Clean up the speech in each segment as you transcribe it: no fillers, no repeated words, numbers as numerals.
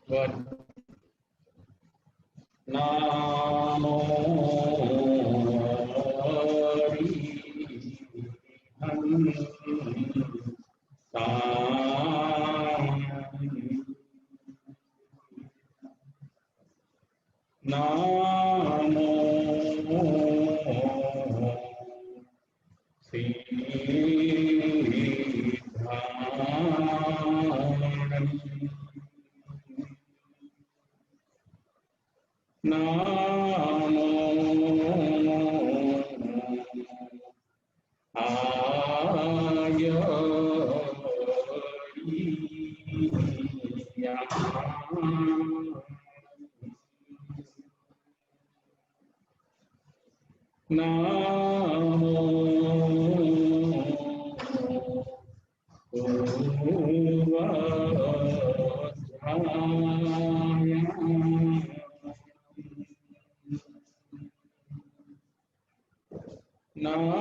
नामो नामो नामो नामो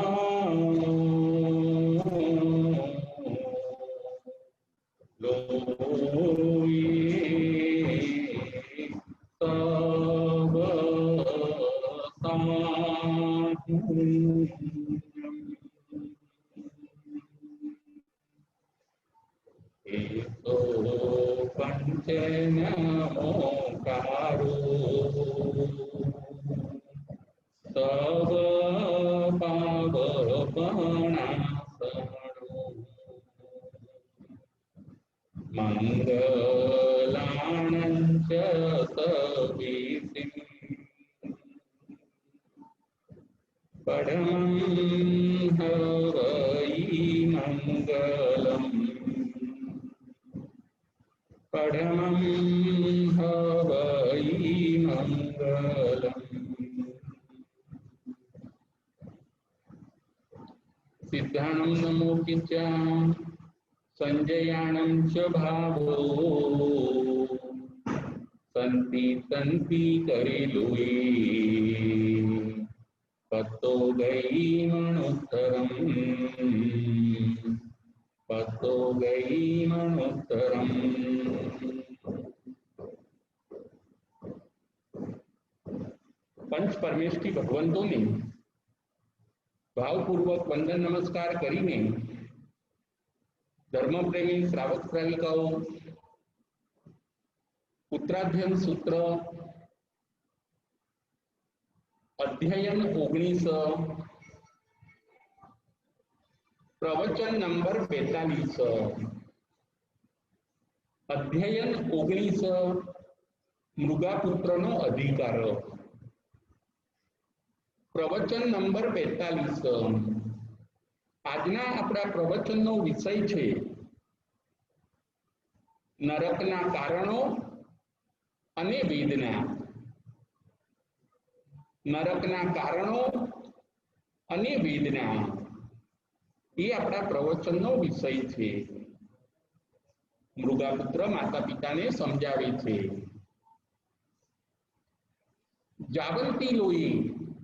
पंचनमोकारो तव पावपणासनो मंगलानंच सवितिं परमं हवै मंगलम् परमं हवै मंगलम्। सिद्धानं नमो किंचा संजयानं च भावो संति संति करेलुई पतो गई मणोत्तरम पतो गई मणोत्तरम। पंच परमेष्ठी भगवंतों ने भावपूर्वक वंदन नमस्कार करीने धर्मप्रेमी श्रावक श्राविकाओ उत्तराध्ययन सूत्र अध्ययन 19 प्रवचन नंबर 42 अध्ययन 19 मृगापुत्रनो अधिकार प्रवचन नंबर 42 આજના આપણા પ્રવચનનો વિષય છે નરકના કારણો અને વેદના। નરકના કારણો અને વેદના એ આપણા પ્રવચનનો વિષય છે। મૃગાપુત્ર માતા પિતાને સમજાવે છે જાવંતી લોહી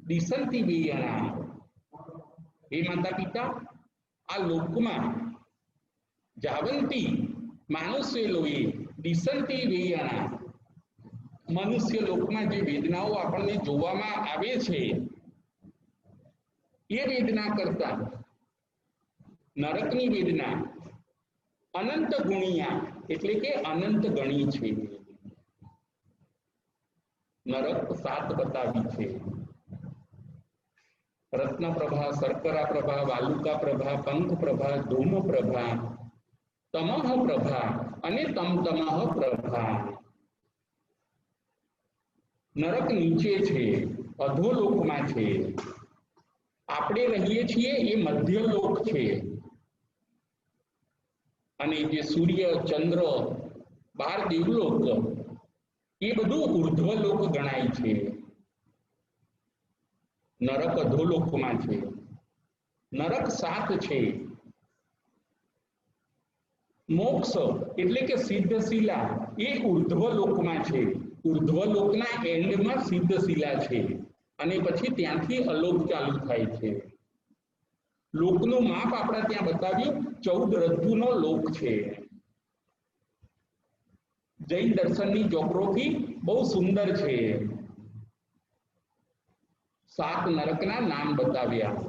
દિશંતી વેયણા हे माता पिता आ लोकमा जावंती मानुष्य लोई दिशंती वेयणा मनुष्य लोकमा जे वेदनाओ आपने जोवामां आवे छे ये वेदना करता नरकनी वेदना अनंत गुणिया एटले के अनंत गणी छे। नरक 7 बतावी छे रत्न प्रभा शर्करा प्रभा वालुका प्रभा पंख प्रभा धूम प्रभा तमह प्रभा अने तमतमह प्रभा। नरक नीचे छे अधोलोकमां छे आपणे रहीए छीए ए मध्यलोक छे अने जे सूर्य चंद्र 12 देवलोक ए बधुं ऊर्ध्वलोक गणाय छे। नरक अधोलोकमां छे। नरक 7 छे। मोक्ष एटले के सिद्धशिला ए ऊर्ध्वलोकमां छे। ऊर्ध्वलोकना एंडमां सिद्धशिला छे अने पछी त्यांथी अलोक चालू थाय छे। लोकनुं माप आपणे त्यां बताव्युं 14 रज्जुनो लोक छे। જૈન દર્શનની જોગ્રાફી બહુ સુંદર છે। 7 નરકના નામ બતાવ્યા।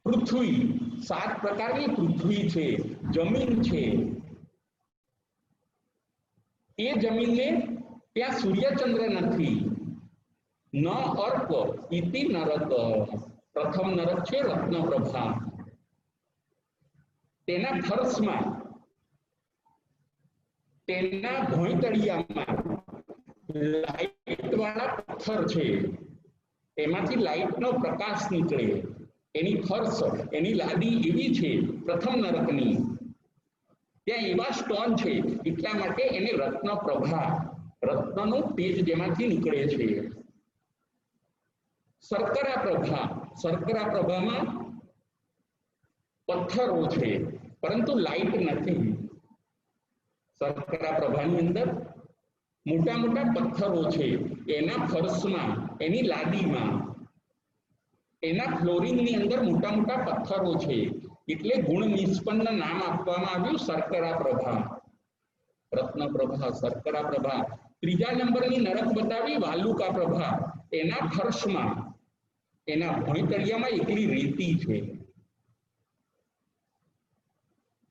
પૃથ્વી, 7 પ્રકારની પૃથ્વી છે, જમીન છે। એ જમીનને ત્યાં સૂર્યચંદ્ર નથી। ન અર્ક ઇતિ નરક, પ્રથમ નરક છે રત્નપ્રભા। તેના ફર્શમાં, તેના ભોંયતળિયામાં લાઇટ વાળા પથ્થર છે, એમાંથી લાઇટનો પ્રકાશ નીકળે। એની ફર્શ, એની લાદી એવી છે પ્રથમ નરકની। ત્યાં એવા સ્ટોન છે, એટલા માટે એને રત્નપ્રભા, રત્નનું તેજ જેમાંથી નીકળે છે। શર્કરા પ્રભા, શર્કરા પ્રભામાં પથ્થરો છે પરંતુ લાઇટ નથી। શર્કરા પ્રભાની અંદર મોટા મોટા પથ્થરો છે, એના ફર્શમાં, એની લાદીમાં, એના ફ્લોરિંગની અંદર મોટા મોટા પથ્થરો છે, એટલે ગુણ નિષ્પન્ન નામ આપવામાં આવ્યું શર્કરા પ્રભા, રત્નપ્રભા, શર્કરા પ્રભા। ત્રીજા નંબરની નરક બતાવી વાલુકા પ્રભા। એના ફર્શમાં, એના ભોંયતળિયામાં એકલી રેતી છે।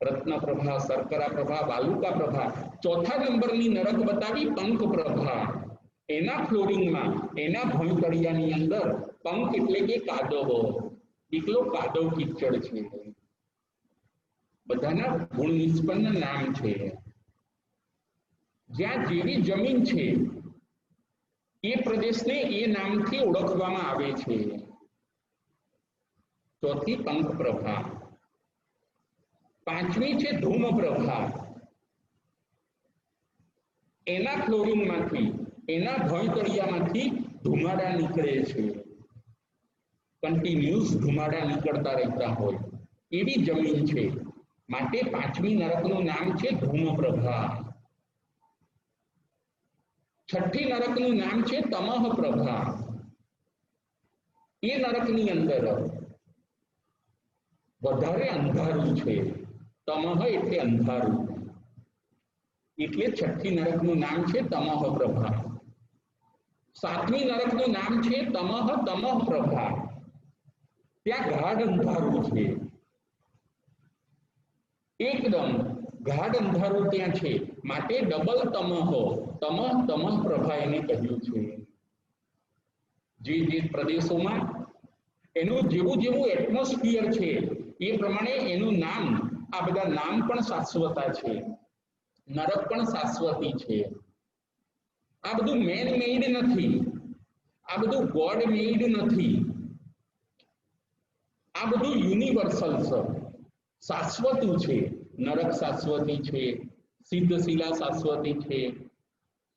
રત્નપ્રભા, શર્કરા પ્રભા, વાલુકા પ્રભા। ચોથા નંબરની નરક બતાવી પંખ પ્રભા। એના ફ્લોરિંગમાં, એના ભોંયતળિયાની અંદર પંખ એટલે કે કાદવ, એકલો કાદવ કીચડ છે। બધાના ગુણ નિષ્પન્ન નામ છે। જ્યાં જેવી જમીન છે એ પ્રદેશને એ નામથી ઓળખવામાં આવે છે। ચોથી પંખ પ્રભા। પાંચમી છે ધૂમ પ્રભા। એના ફ્લોરિંગમાંથી, એના ભોંયતળિયામાંથી ધુમાડા નીકળે છે, કન્ટિન્યુઅસ ધુમાડા નીકળતા રહેતા હોય એવી જમીન છે, માટે પાંચમી નરકનું નામ છે ધૂમ પ્રભા। છઠ્ઠી નરકનું નામ છે તમઃ પ્રભા। એ નરકની અંદર વધારે અંધારું છે, તમઃ એટલે અંધારું, એટલે છઠ્ઠી નરકનું નામ છે તમઃ પ્રભા। સાતમી નરકનું નામ છે તમઃ તમઃ પ્રભા। ત્યાં ગાઢ અંધારું છે, એકદમ ગાઢ અંધારું ત્યાં છે, માટે ડબલ તમઃ, તમઃ તમઃ પ્રભા એને કહ્યું છે। જે પ્રદેશોમાં એનું જેવું જેવું એટમોસ્ફિયર છે એ પ્રમાણે એનું નામ, આ બધા નામ પણ શાશ્વતા છે, નરક પણ શાશ્વતી છે। આ બધું મેન મેડ નથી, આ બધું ગોડ મેડ નથી, આ બધું યુનિવર્સલ છે, શાશ્વતું છે। નરક શાશ્વતી છે, સિદ્ધશિલા શાશ્વતી છે,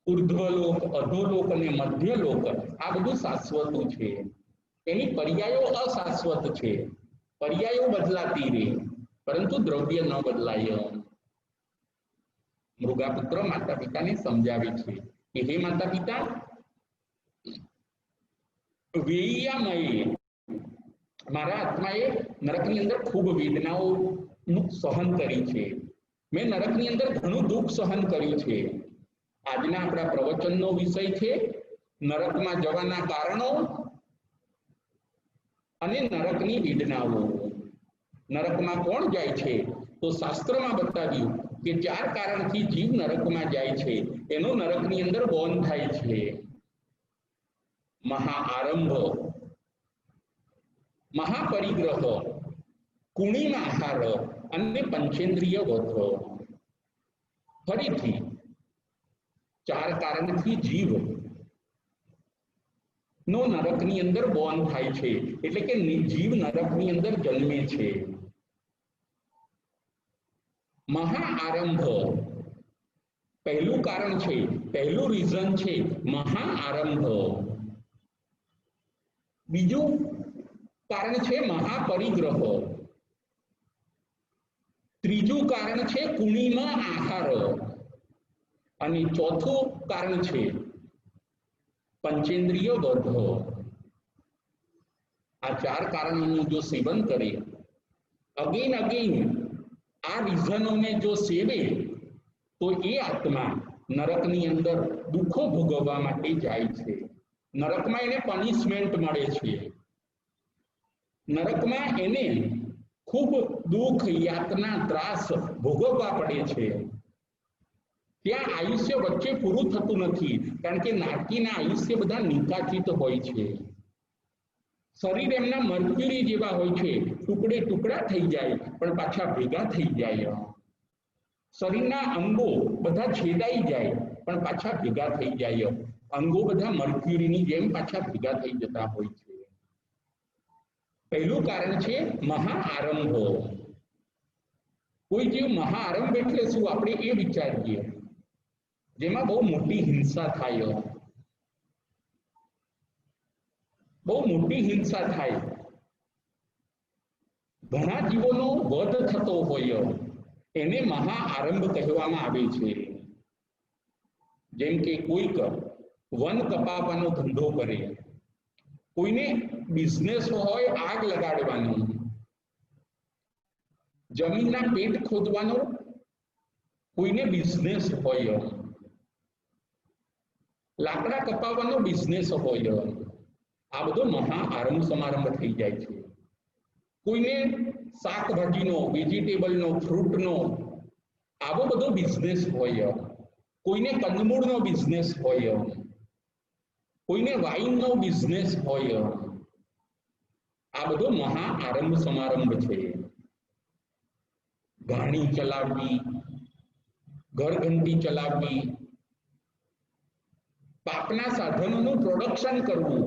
ઉર્ધ્વલોક, અધોલોક અને મધ્યલોક આ બધું શાશ્વતું છે। એની પર્યાયો અશાશ્વત છે, પર્યાયો બદલાતી રહે પરંતુ દ્રવ્ય ન બદલાય। મૃગાપુત્ર માતા પિતાને સમજાવે છે કે હે માતા પિતા, વેયામયે, મારા આત્માએ નરકની અંદર ખૂબ વેદનાઓનું સહન કરી છે, મેં નરકની અંદર ઘણું દુઃખ સહન કર્યું છે। આજના આપણા પ્રવચનનો વિષય છે નરકમાં જવાના કારણો અને નરકની વેદનાઓ। નરકમાં કોણ જાય છે? તો શાસ્ત્રમાં બતાવ્યું કે 4 કારણથી જીવ નરકમાં જાય છે, એનો નરકની અંદર બોન થાય છે। મહાઆરંભ, મહાપરિગ્રહ, કુણીમ આહાર અને પંચેન્દ્રિય વધ। ફરીથી 4 કારણથી જીવ નો નરકની અંદર બોર્ન થાય છે, એટલે કે જીવ નરકની અંદર જન્મે છે। મહાઆરંભ પહેલું કારણ છે, પહેલું રીઝન છે મહાઆરંભ। બીજું કારણ છે મહાપરિગ્રહ, ત્રીજું કારણ છે કુણીમ આહાર અને ચોથું કારણ છે પંચેન્દ્રિય વધ। આ 4 કારણોનું જો સેવન કરે, અગેન આ રીઝનોને જો સેવે તો એ આત્મા નરકની અંદર દુઃખો ભોગવવા માટે જાય છે. નરકમાં એને પનિશમેન્ટ મળે છે. નરકમાં એને ખૂબ દુઃખ, યાતના, ત્રાસ ભોગવવા પડે છે. ત્યાં આયુષ્ય વચ્ચે પૂરું થતું નથી, કારણ કે નારકીના આયુષ્ય બધા નિકાચિત હોય છે. શરીર એમના મર્ક્યુરી જેવા હોય છે, ટુકડે ટુકડા થઈ જાય પણ પાછા ભેગા થઈ જાય. શરીરના અંગો બધા છેદાઈ જાય પણ પાછા ભેગા થઈ જાય. અંગો બધા મર્ક્યુરીની જેમ પાછા ભેગા થઈ જતા હોય છે. પહેલું કારણ છે મહાઆરંભ. કોઈ જીવ મહાઆરંભ એટલે શું, આપણે એ વિચારીએ, જેમાં બહુ મોટી હિંસા થાય. બહુ મોટી હિંસા થાય, ઘણા જીવોનો વધ થતો હોય, એને મહાઆરંભ કહેવામાં આવે છે. જેમ કે કોઈક વન કપાવવાનો ધંધો કરે, કોઈને બિઝનેસ હોય આગ લગાડવાનો, જમીનના પેટ ખોદવાનો કોઈને બિઝનેસ હોય, લાકડા કપાવવાનો બિઝનેસ હોય, આ બધો મહાઆરંભ સમારંભ થઈ જાય છે. કોઈને શાકભાજીનો, વેજીટેબલનો, ફ્રૂટનો આવો બધો બિઝનેસ હોય, કોઈને કંદમૂળનો બિઝનેસ હોય, કોઈને વાઇનનો બિઝનેસ હોય, આ બધો મહાઆરંભ સમારંભ છે. ઘાણી ચલાવવી, ઘરઘંટી ચલાવવી, પાકના સાધનોનું પ્રોડક્શન કરવું,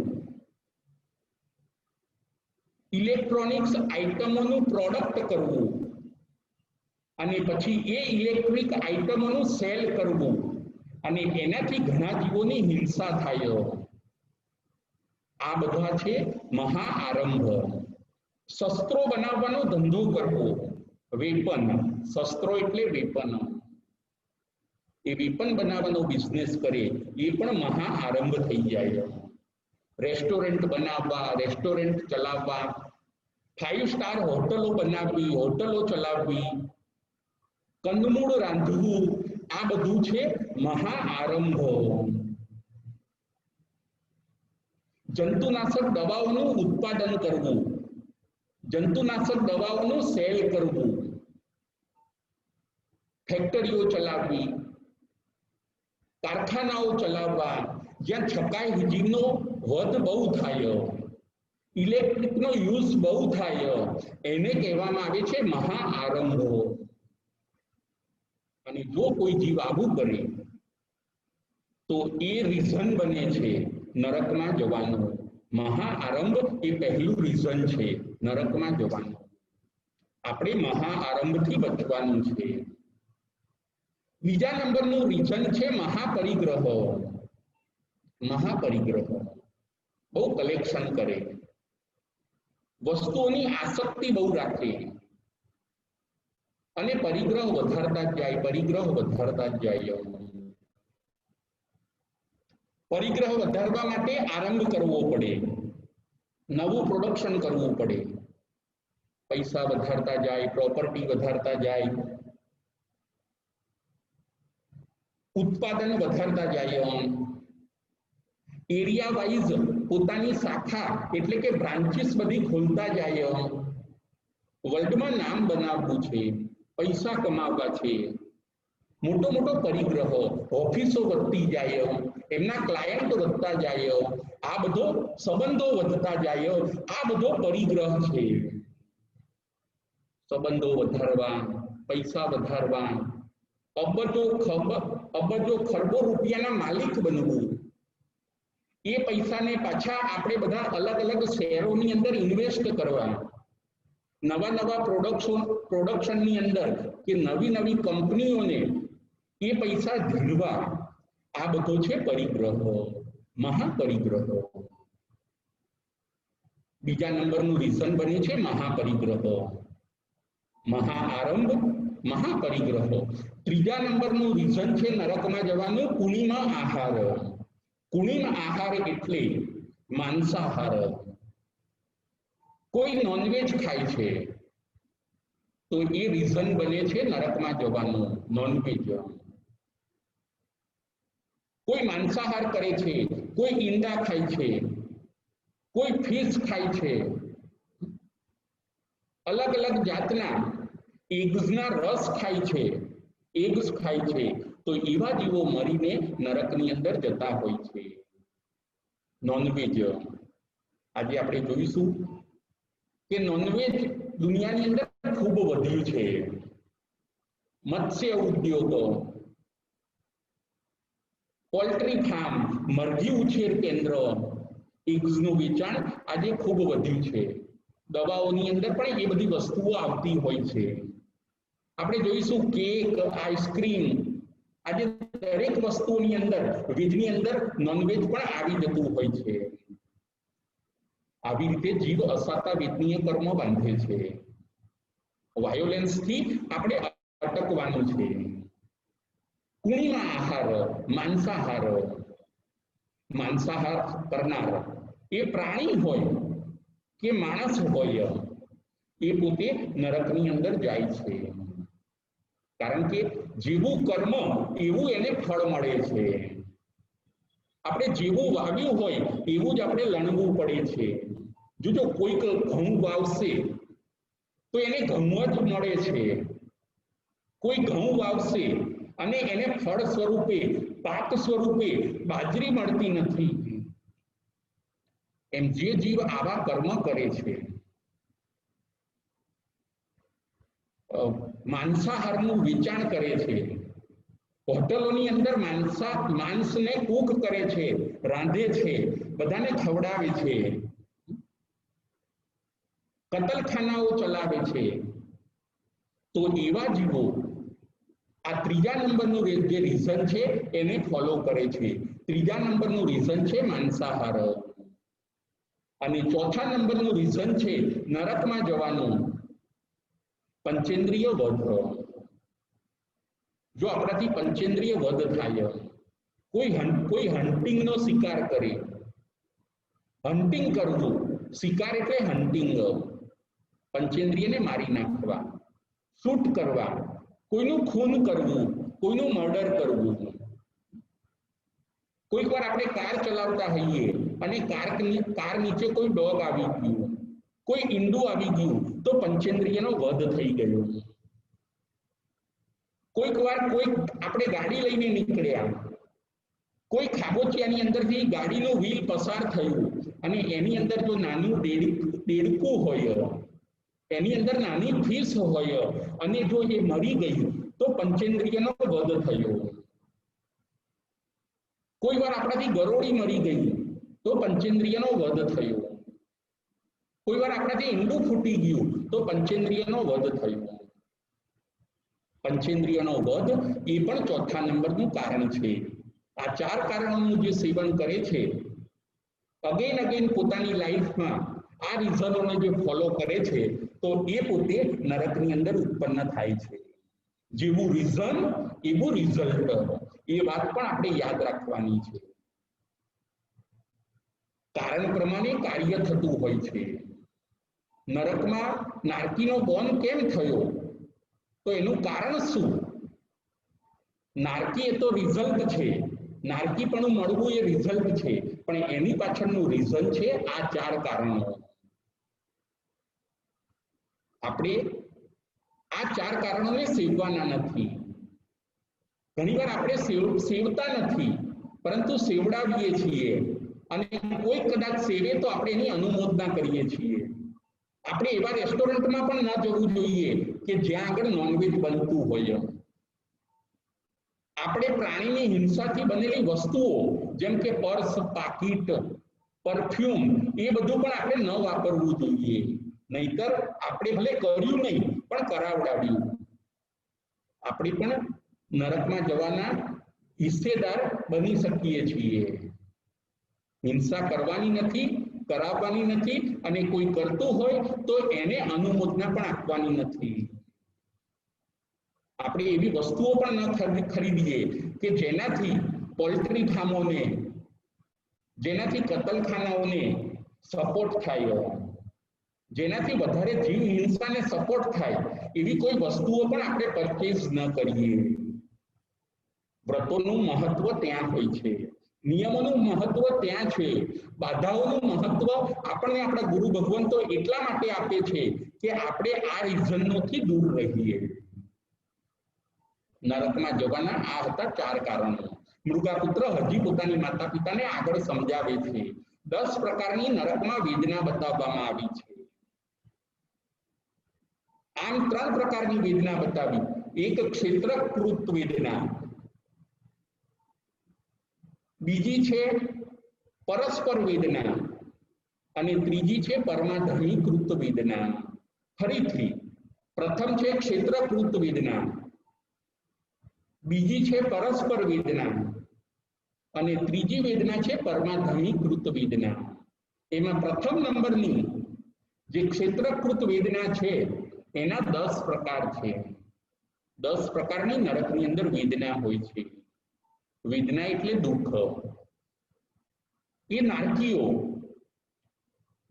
ઇલેક્ટ્રોનિક્સ આઇટમોનું પ્રોડક્ટ કરવું અને પછી એ ઇલેક્ટ્રિક આઇટમોનું સેલ કરવું, અને એનાથી ઘણા જીવોની હિંસા થાય. આ બધા છે મહાઆરંભ. શસ્ત્રો બનાવવાનો ધંધો કરવો, વેપન, શસ્ત્રો એટલે વેપન, એ વેપન બનાવવાનો બિઝનેસ કરે, એ પણ મહાઆરંભ થઈ જાય. રેસ્ટોરન્ટ બનાવવા, રેસ્ટોરન્ટ ચલાવવા, 5 સ્ટાર હોટલો બનાવવી, હોટલો ચલાવવી, કંદમૂળ રાંધવું, આ બધું છે મહાઆરંભ. જંતુનાશક દવાઓનું ઉત્પાદન કરવું, જંતુનાશક દવાઓનું સેલ કરવું, ફેક્ટરીઓ ચલાવવી, કારખાનાઓ ચલાવવા, જ્યાં છકાઈ જીવનો વધ બહુ થાય, ઇલેક્ટ્રિકનો યુઝ બહુ થાય, એને કહેવામાં આવે છે મહાઆરંભ. અને જો કોઈ જીવ આવું કરે તો એ રીઝન બને છે નરકમાં જવાનું. મહાઆરંભ એ પહેલું રીઝન છે નરકમાં જવાનું. આપણે મહાઆરંભથી બચવાનું છે. બીજા નંબરનું રીઝન છે મહાપરિગ્રહ. મહાપરિગ્રહ બહુ કલેક્શન કરે, વસ્તુઓની આસક્તિ બહુ રાખે અને પરિગ્રહ વધારતા જ જાય, પરિગ્રહ વધારતા જ જાય. પરિગ્રહ વધારવા માટે આરંભ કરવો પડે, નવું પ્રોડક્શન કરવું પડે, પૈસા વધારતા જાય, પ્રોપર્ટી વધારતા જાય, ઉત્પાદન વધારતા જાય, એરિયા વાઇઝ પોતાની શાખા એટલે કે બ્રાન્ચીસ બધી ખોલતા જાય, વર્લ્ડમાં નામ બનાવવું છે, પૈસા કમાવવા છે, મોટો મોટો પરિગ્રહ, ઓફિસો વધતી જાય, એમના ક્લાયન્ટ વધતા જાય, આ બધો સંબંધો વધતા જાય, આ બધો પરિગ્રહ છે. સંબંધો વધારવા, પૈસા વધારવા, અબજો ખરબો રૂપિયાના માલિક બનવું, એ પૈસાને પાછા આપણે બધા અલગ અલગ શેરોની અંદર ઇન્વેસ્ટ કરવા, નવા નવા પ્રોડક્શનની અંદર કે નવી નવી કંપનીઓને એ પૈસા ધીરવા, આ બધો છે પરિગ્રહ, મહાપરિગ્રહ. બીજા નંબરનું રીઝન બને છે મહાપરિગ્રહ. મહાઆરંભ, મહાપરિગ્રહ. ત્રીજા નંબરનું રીઝન છે નરકમાં જવાનું કુણીમ આહાર. કુણીમ આહાર એટલે માંસાહાર. કોઈ નોનવેજ ખાય છે, तो ये રીઝન બને છે નરકમાં જવાનું, નોનવેજ। કોઈ માંસાહાર કરે છે, કોઈ ઈંડા ખાય છે, કોઈ ફિશ ખાય છે, अलग अलग जातना एग्सना रस खाय छे, एग्स खाय छे, तो एवा जीवो मरीने नरकनी अंदर जता होय छे। नॉनवेज आज आपणे जोईशुं के नॉनवेज दुनियानी अंदर खूब वध्युं छे। मत्स्य उद्योग, पोल्ट्री फार्म, मरघी उछेर केन्द्र, एग्सनुं वेचाण आज खूब वध्युं छे। दवाओनी अंदर पण ए बधी वस्तुओ आवती होय छे। આપણે જોઈશું કેક, આઈસ્ક્રીમ, આજે દરેક વસ્તુની અંદર વેજની અંદર નોનવેજ પણ આવી જતું હોય છે। આવી રીતે જીવ અસાતા વેદનીય કર્મ બાંધે છે। વાયોલેન્સથી આપણે અટકવાનું છે। કુણીમાં આહાર, માંસાહાર, માંસાહાર કરનાર એ પ્રાણી હોય કે માણસ હોય એ પોતે નરકની અંદર જાય છે। કારણ કે જેવું કર્મ એવું એને ફળ મળે છે। આપણે જેવું વાવ્યું હોય એવું જ આપણે લણવું પડે છે। જો કોઈક ઘઉં વાવશે તો એને ઘઉં જ મળે છે। કોઈ ઘઉં વાવશે અને એને ફળ સ્વરૂપે, પાક સ્વરૂપે બાજરી મળતી નથી। એમ જે જીવ આવા કર્મ કરે છે, માંસાહારનું વેચાણ કરે છે, હોટલોની અંદર માંસને કૂક કરે છે, રાંધે છે, બધાને ખવડાવે છે, કતલખાનાઓ ચલાવે છે, તો એવા જીવો આ ત્રીજા નંબરનું જે રીઝન છે એને ફોલો કરે છે। ત્રીજા નંબરનું રીઝન છે માંસાહાર અને ચોથા નંબરનું રીઝન છે નરકમાં જવાનું पंचेन्द्रिय वध। जो अपनाथी पंचेन्द्रिय वध थाय, कोई हंटिंग नो शिकार करे, हंटिंग करवू, शिकार एटले हंटिंग, पंचेन्द्रिय ने मारी नाखवा, शूट करवा, कोईनु खून करवू, कोईनु मर्डर करवू। कोईक वार आपणे कार चलावता हईए अने कार नीचे कोई डॉग आवी गयुं, कोई ईंडू आवी गयुं तो पंचेन्द्रियनो वध थई गयो। कोईक वार कोई आपणे गाड़ी लईने निकळ्या, कोई खाबोचियानी अंदरथी गाड़ीनुं व्हील पसार थयुं अने एनी अंदर जो नानुं देडकું होय, एनी अंदर नानी फीस होय अने जो ए मरी गई तो पंचेन्द्रियनो वध थयो। कोई वार आपणाथी गरोળી मरी गई तो पंचेन्द्रियनो वध थयो। कोई वार आपणाथी ईंडું फूटी गयुं तो पंचेन्द्रियनो वध थयो। पंचेन्द्रियनो वध ए पण चौथा नंबरनुं कारण छे। आ चार कारणोनुं जे सेवन करे छे, अगेन अगेन पोतानी लाइफमां आ રીઝનોને જે ફોલો કરે છે તો એ પોતે નરકની અંદર ઉત્પન્ન થાય છે। જેવું રીઝન એવું રિઝલ્ટ, એ વાત પણ આપણે યાદ રાખવાની છે। કારણ પ્રમાણે કાર્ય થતું હોય છે। નરકમાં નારકીનો બોન કેમ થયો તો એનું કારણ શું? નારકી એ તો રિઝલ્ટ છે, નારકીપણું મળવું એ રિઝલ્ટ છે, પણ એની પાછળનું રીઝન છે આ ચાર કારણો। આપણે આ ચાર કારણોને સેવવાના નથી। ઘણીવાર આપણે સેવતા નથી, પરંતુ સેવડાવીએ છીએ અને કોઈ કદાચ સેવે તો આપણે એની અનુમોદના કરીએ છીએ। આપણે એવા રેસ્ટોરન્ટમાં પણ ન જવું જોઈએ કે જ્યાં આગળ નોનવેજ બનતું હોય। આપણે પ્રાણીની હિંસાથી બનેલી વસ્તુઓ જેમ કે પર્સ, પાકીટ, પરફ્યુમ એ બધું પણ આપણે ન વાપરવું જોઈએ। નહીતર આપણે ભલે કર્યું નહીં પણ કરાવડાવ્યું, આપણે પણ નરકમાં જવાના હિસ્સેદાર બની શકીએ છીએ। હિંસા કરવાની નથી, કરાવવાની નથી અને કોઈ કરતું હોય તો એને અનુમોદના પણ આપવાની નથી। આપણે એવી વસ્તુઓ પણ ન ખરીદીએ કે જેનાથી પોલ્ટ્રી ફાર્મોને, જેનાથી કતલખાનાઓને સપોર્ટ થાય। જેનાથી વધારે જીવ હિંસાને સપોર્ટ થાય એવી કોઈ વસ્તુઓ પણ આપણે પરચેઝ ન કરીએ. વ્રતોનું મહત્વ ત્યાં હોય છે, નિયમોનું મહત્વ ત્યાં છે, બાધાઓનું મહત્વ આપણને આપણા ગુરુ ભગવંતો એટલા માટે આપે છે કે આપણે આ રીઝનોથી દૂર રહીએ. નરકમાં જવાના આ હતા 4 કારણો. મૃગાપુત્ર હજી પોતાની માતા પિતાને આગળ સમજાવે છે. 10 પ્રકારની નરકમાં વેદના બતાવવામાં આવી છે. આમ 3 પ્રકારની વેદના બતાવી. એક ક્ષેત્રકૃત વેદના, બીજી છે પરસ્પર વેદના અને ત્રીજી છે પરમાધર્મીકૃત વેદના. ફરીથી, પ્રથમ છે ક્ષેત્રકૃત વેદના, બીજી છે પરસ્પર વેદના અને ત્રીજી વેદના છે પરમાધર્મીકૃત વેદના. એમાં પ્રથમ નંબરની જે ક્ષેત્રકૃત વેદના છે એના 10 પ્રકાર છે. 10 પ્રકારની નરકની અંદર વેદના હોય છે. વેદના એટલે દુઃખ. એ નારકીઓ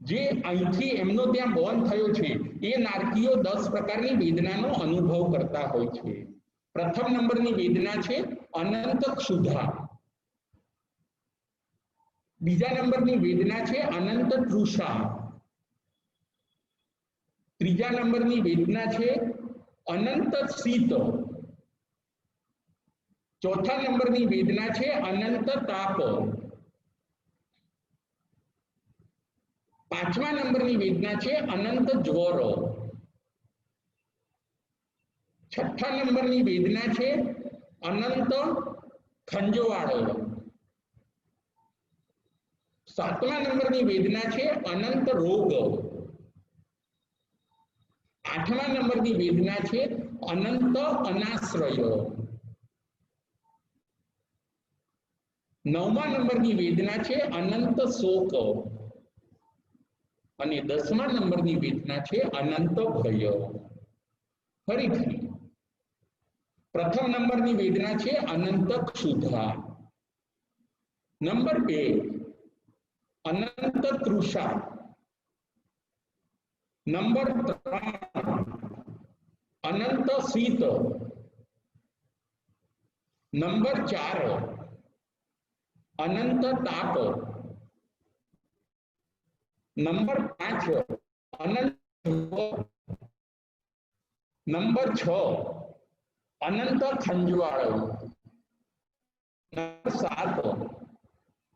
જે અહીંથી એમનો ત્યાં બોર્ન થયો છે એ નારકીઓ 10 પ્રકારની વેદનાનો અનુભવ કરતા હોય છે. પ્રથમ નંબરની વેદના છે અનંત ક્ષુધા. બીજા નંબરની વેદના છે અનંત તૃષા. ત્રીજા નંબરની વેદના છે અનંત શીત. ચોથા નંબરની વેદના છે અનંત તાપ. પાંચમા નંબરની વેદના છે અનંત જ્વર. છઠ્ઠા નંબરની વેદના છે અનંત ખંજવાળ. સાતમા નંબરની વેદના છે અનંત રોગ. આઠમા નંબરની વેદના છે અનંત અનાશ્રય. નવમા નંબરની વેદના છે અનંત શોક અને 10મા નંબરની વેદના છે અનંત ભય. ફરીથી, પ્રથમ નંબરની વેદના છે અનંત ક્ષુધા. નંબર 2 અનંત તૃષા. નંબર 3 અનંત શીત. નંબર 4 અનંત તાપ. નંબર 5 અનંત. નંબર 6 અનંત ખંજવાળ. નંબર 7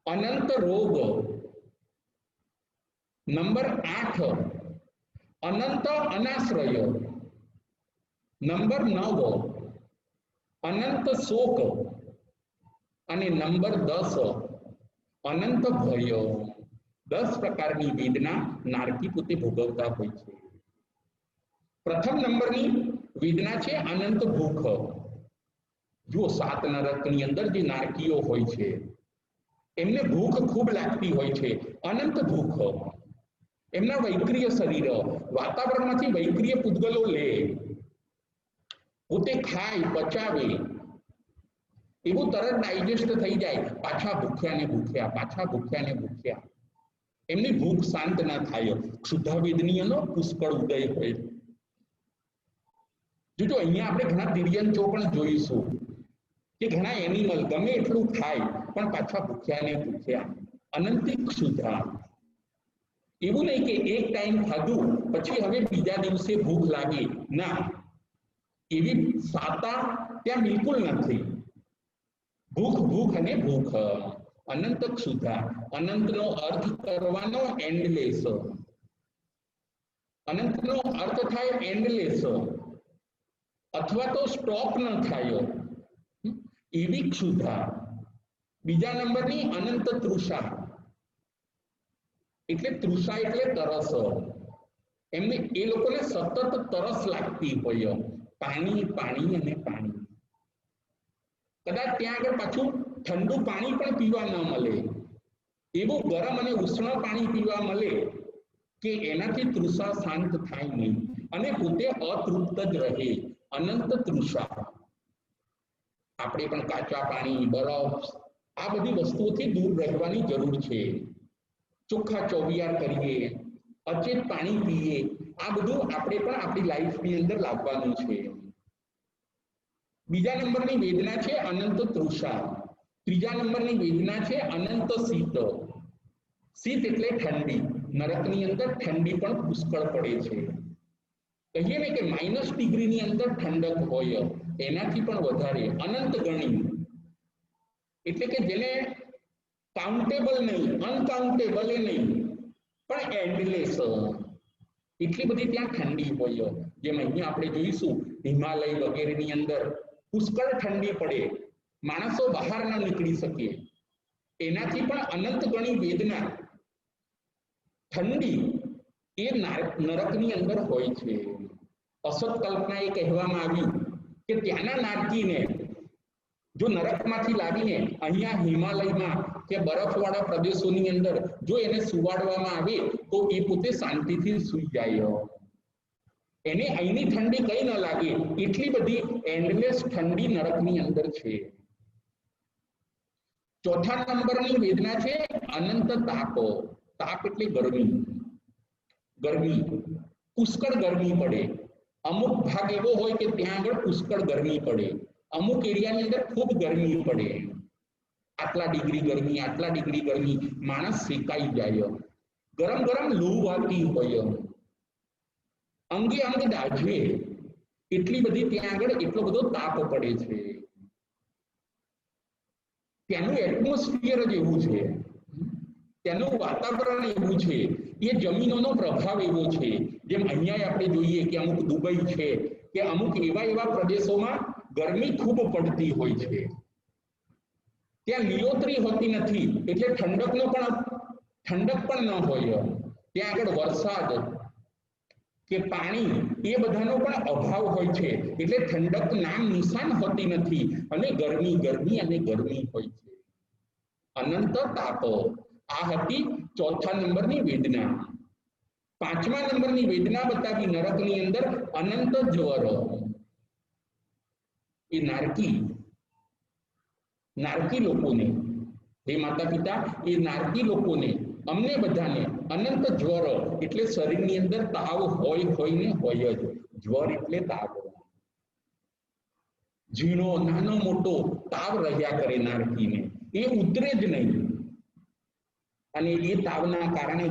અનંત રોગ. નંબર 8 અનંત અનાશ્રય. નંબર 9 અનંત શોક અને નંબર 10 અનંત ભય. 10 પ્રકારની વેદના નારકી પોતે ભોગવતા હોય છે. પ્રથમ નંબરની વેદના છે અનંત ભૂખ. જો 7 નરકની અંદર જે નારકીઓ હોય છે એમને ભૂખ ખૂબ લાગતી હોય છે, અનંત ભૂખ. એમના વૈક્રિય શરીર વાતાવરણમાંથી વૈક્રિય પૂતગલો લે, પોતે ખાય, પચાવે, એવું તરત ડાયજેસ્ટ થઈ જાય, પાછા ભૂખ્યા ને ભૂખ્યા, પાછા ભૂખ્યા ને ભૂખ્યા. એમની ભૂખ શાંત ના થાય. ક્ષુધાવેદનીયનો પુષ્કળ ઉદય હોય. જો અહીંયા આપણે ઘણા તિર્યંચો પણ જોઈશું કે ઘણા એનિમલ ગમે એટલું ખાય પણ પાછા ભૂખ્યા ને ભૂખ્યા. અનંતિક ક્ષુધા. એવું નહીં કે એક ટાઈમ ખાધું પછી હવે બીજા દિવસે ભૂખ લાગી, ના, એવી સાતા ત્યાં બિલકુલ નથી. ભૂખ ભૂખ અને ભૂખ. અનંત ક્ષુધા. અનંતનો અર્થ કરવાનો એન્ડલેસ. અનંતનો અર્થ થાય એન્ડલેસ અથવા તો સ્ટોપ ન થાય એવી ક્ષુધા. બીજા નંબરની અનંત તૃષા. એટલે તૃષા એટલે તરસ. એમને એ લોકોને સતત તરસ લાગતી હોય, પાણી પાણી અને પાણી. કદાચ ત્યાં આગળ પાછું ઠંડુ પાણી પણ પીવા ન મળે, એવું ગરમ અને ઉષ્ણ પાણી પીવા મળે કે એનાથી તૃષા શાંત થાય નહીં અને પોતે અતૃપ્ત જ રહે. અનંત તૃષા. આપણે પણ કાચા પાણી, બરફ, આ બધી વસ્તુઓથી દૂર રહેવાની જરૂર છે. ચોખ્ખા ચોવિયાર કરીએ, અચેત પાણી પીએ, આ બધું આપણે પણ આપણી લાઈફની અંદર લાવવાનું છે. બીજા નંબરની વેદના છે અનંત તૃષા. ત્રીજા નંબરની વેદના છે અનંત શીત. શીત એટલે ઠંડી. નરકની અંદર ઠંડી પણ પુષ્કળ પડે છે. કહીએ ને કે -ડિગ્રીની અંદર ઠંડક હોય, એનાથી પણ વધારે અનંત ગણી, એટલે કે જેને કાઉન્ટેબલ નહીં, અનકાઉન્ટેબલ નહીં, પણ એન્ડલેસ, એટલી બધી ત્યાં ઠંડી હોય. જેમ અહીંયા આપણે જોઈશું હિમાલય વગેરેની અંદર પુષ્કળ ઠંડી પડે, માણસો બહાર ન નીકળી શકે, એનાથી પણ અનંત ગણી વેદના ઠંડી એ નરકની અંદર હોય છે. અસત કલ્પના એ કહેવામાં આવ્યું કે ત્યાંના નારકીને જો નરકમાંથી લાવીને અહીંયા હિમાલયમાં કે બરફવાળા પ્રદેશોની અંદર જો એને સુવાડવામાં આવે તો એ પોતે શાંતિથી સૂઈ જાય, એને અહીંની ઠંડી કઈ ન લાગે, એટલી બધી એન્ડલેસ ઠંડી નરકની અંદર છે. ચોથા નંબરની વેદના છે અનંત તાપ. તાપ એટલે ગરમી. ગરમી, પુષ્કળ ગરમી પડે. અમુક ભાગ એવો હોય કે ત્યાં આગળ પુષ્કળ ગરમી પડે, અમુક એરિયાની અંદર ખૂબ ગરમી પડે. આટલા ડિગ્રી ગરમી, આટલા ડિગ્રી ગરમી, માણસ શેકાઈ જાય, ગરમ ગરમ લૂ વાતી હોય, અંગે અંગ દાઝે, એટલી બધી ત્યાં આગળ એટલો બધો તાપ પડે છે. ત્યાંનું એટમોસ્ફિયર જ એવું છે, ત્યાંનું વાતાવરણ એવું છે, એ જમીનોનો પ્રભાવ એવો છે. જેમ અહીંયા આપણે જોઈએ કે અમુક દુબઈ છે કે અમુક એવા પ્રદેશોમાં ગરમી ખૂબ પડતી હોય છે, ત્યાં લીલોતરી હોતી નથી, એટલે ઠંડક પણ ન હોય, ત્યાં આગળ વરસાદ કે પાણી એ બધાનો પણ અભાવ હોય છે, એટલે ઠંડક નામ નિશાન હોતી નથી, અને ગરમી ગરમી અને ગરમી હોય છે. અનંત તાપ, આ હતી ચોથા નંબરની વેદના. પાંચમા નંબરની વેદના બતાવી નરકની અંદર અનંત જ્વર. એ નારકી લોકોને, હે માતા પિતા, એ નારકી લોકોને, અમને બધાને અનંત જ્વર એટલે શરીરની અંદર તાવ હોય ને હોય જ. જ્વર એટલે તાવ, ઝીણો નાનો મોટો તાવ રહ્યા કરે નારકીને, એ ઉતરે જ નહીં, અને એ તાવના કારણે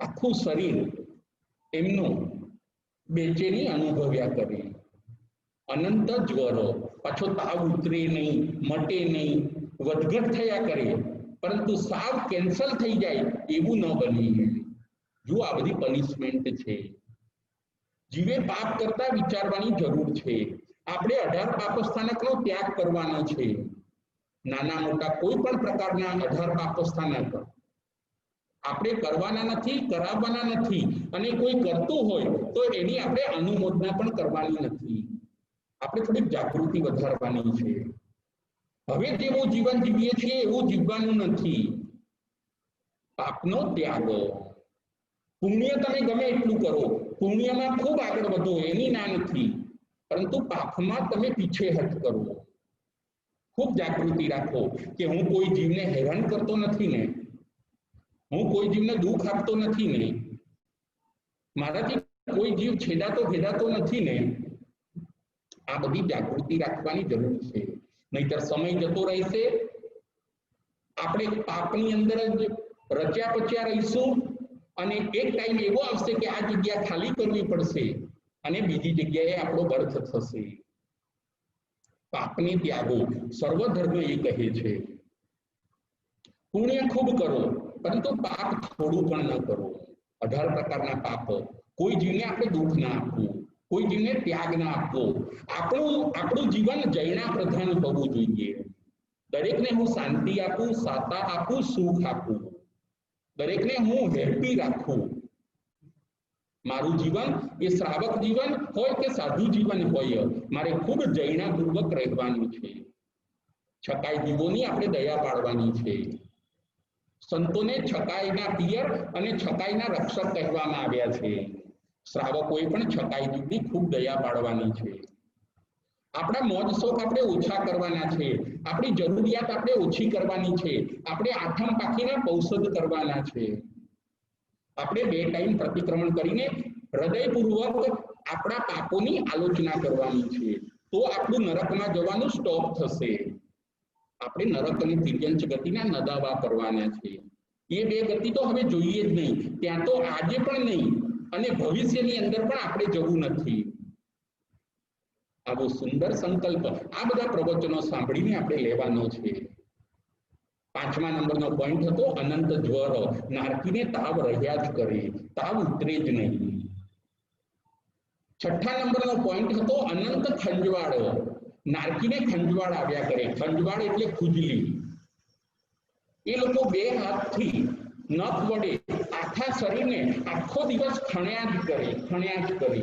આખું શરીર એમનું બેચેની અનુભવ્યા કરે. અનંત જ્વર, પાછો તાવ ઉતરે નહીં, મટે નહીં, વધઘટ થયા કરે, પરંતુ સાવ કેન્સલ થઈ જાય એવું ન બને. જો આ બધી પનિશમેન્ટ છે. જીવે પાપ કરતા વિચારવાની જરૂર છે. આપણે 18 પાપસ્થાનકનો ત્યાગ કરવાનો છે. નાના મોટા કોઈ પણ પ્રકારના 18 પાપસ્થાનક આપણે કરવાના નથી, કરાવવાના નથી, અને કોઈ કરતું હોય તો એની આપણે અનુમોદના પણ કરવાની નથી. આપણે થોડીક જાગૃતિ વધારવાની છે. હવે જેવું જીવન જીવીએ છીએ એવું જીવવાનું નથી. પાપનો ત્યાગ. પુણ્ય તમે ગમે એટલું કરો, પુણ્યમાં ખૂબ આગળ વધો, એની ના નથી, પરંતુ પાપમાં તમે પીછેહટ કરો. ખૂબ જાગૃતિ રાખો કે હું કોઈ જીવને હેરાન કરતો નથી ને, હું કોઈ જીવને દુઃખ આપતો નથી ને, મારાથી કોઈ જીવ છેદાતો નથી ને. આ બધી જાગૃતિ રાખવાની જરૂર છે, નહીતર સમય જતો રહેશે, આપણે પાપની અંદર જ રચ્યા પચ્યા રહીશું, અને એક ટાઈમ એવો આવશે કે આ જગ્યા ખાલી કરવી પડશે અને બીજી જગ્યાએ આપણો બર્થ થશે. પાપને ત્યાગો. સર્વધર્મ એ કહે છે પુણ્ય ખૂબ કરો, પરંતુ પાપ થોડું પણ ન કરો. 18 પ્રકારના પાપ. કોઈ જીવને આપણે દુઃખ ના આપવું, કોઈ જીવને ત્યાગ ના આપવો. આપણું જીવન જૈના પ્રધાન હોવું જોઈએ. દરેકને હું શાંતિ આપું, સાતા આપું, સુખ આપું, દરેકને હું હેપી રાખું. મારું જીવન એ શ્રાવક જીવન હોય કે સાધુ જીવન હોય, મારે ખૂબ જૈનાપૂર્વક રહેવાનું છે. છકાઈ જીવોની આપણે દયા પાડવાની છે. સંતોને છકાઈના પિયર અને છકાઈના રક્ષક કહેવામાં આવ્યા છે. શ્રાવકોએ પણ છકાઈ જીવની ખૂબ દયા પાડવાની છે. આપણા મોજ શોખ આપણે ઓછા કરવાના છે, આપણી જરૂરિયાત આપણે ઓછી કરવાની છે, આપણે આઠમ પાખીના પૌષધ કરવાના છે. આપણે 2 ટાઈમ પ્રતિક્રમણ કરીને હૃદયપૂર્વક આપણા પાપોની આલોચના કરવાની છે, તો આપણું નરકમાં જવાનું સ્ટોપ થશે. આપણે નરક અને તિર્યંચ ગતિના નદાવા કરવાના છે. એ 2 ગતિ તો હવે જોઈએ જ નહીં, ત્યાં તો આજે પણ નહીં અને ભવિષ્યની અંદર પણ આપણે જવું નથી. આવો સુંદર સંકલ્પ આ બધા પ્રવચનો સાંભળીને આપણે લેવાનો છે. 5મા નંબરનો પોઈન્ટ હતો અનંત જ્વર. નારકીને તાવ રહ્યા જ કરે, તાવ ઉતરે જ નહીં. 6ઠા નંબરનો પોઈન્ટ હતો અનંત ખંજવાળ. નારકીને ખંજવાળ આવ્યા કરે. ખંજવાળ એટલે ખુજલી. એ લોકો 2 હાથથી નખ વડે આખા શરીરને આખો દિવસ ખણ્યા જ કરે.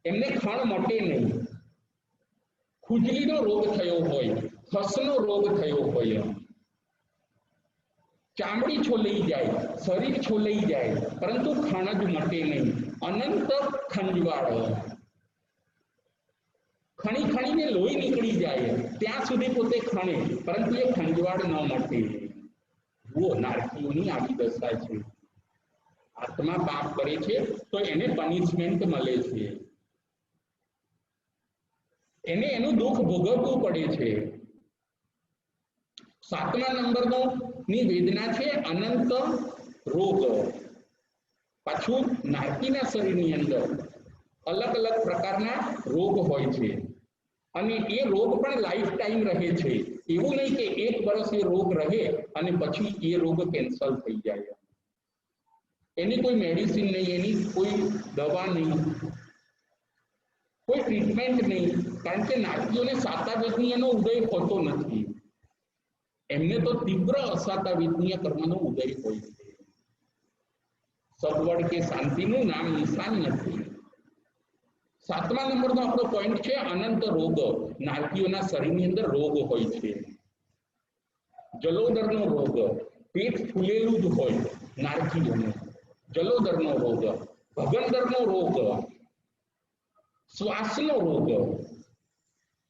એમને ખણ મટે નહીં. ખુજલીનો રોગ થયો હોય, ખસનો રોગ થયો હોય, ચામડી છોલાઈ જાય, શરીર છોલાઈ જાય, પરંતુ ખણ જ મટે નહીં. અનંત ખંજવાળ. ખણીને લોહી નીકળી જાય ત્યાં સુધી પોતે ખણે, પરંતુ એ ખંજવાળ ન મટે. જુઓ, નારકીઓની આવી દશા છે. આત્મા પાપ કરે છે તો એને પનિશમેન્ટ મળે છે, એને એનું દુઃખ ભોગવવું પડે છે. 7મા નંબરનો ની વેદના છે અનંત રોગ. પાછું નારકીના શરીરની અંદર અલગ અલગ પ્રકારના રોગ હોય છે અને એ રોગ પણ લાઈફ ટાઈમ રહે છે. એવું નહીં કે 1 વર્ષ એ રોગ રહે અને પછી એ રોગ કેન્સલ થઈ જાય. એની કોઈ મેડિસિન નહીં, એની કોઈ દવા નહીં, કોઈ ટ્રીટમેન્ટ નહીં, કારણ કે નારકીઓને સાતાવેદનીયનો ઉદય હોતો નથી. એમને તો તીવ્ર અસાતાવેદનીય કર્મનો ઉદય હોય છે. સગવડ કે શાંતિનું નામ નિશાન નથી. 7મા નંબરનો આપણો પોઈન્ટ છે અનંત રોગ. નારકીઓના શરીરની અંદર રોગ હોય છે. જલોદરનો રોગ, પેટ ફૂલેલું જ હોય નારકીઓને. જલોદરનો રોગ, ભગંદરનો રોગ, શ્વાસનો રોગ.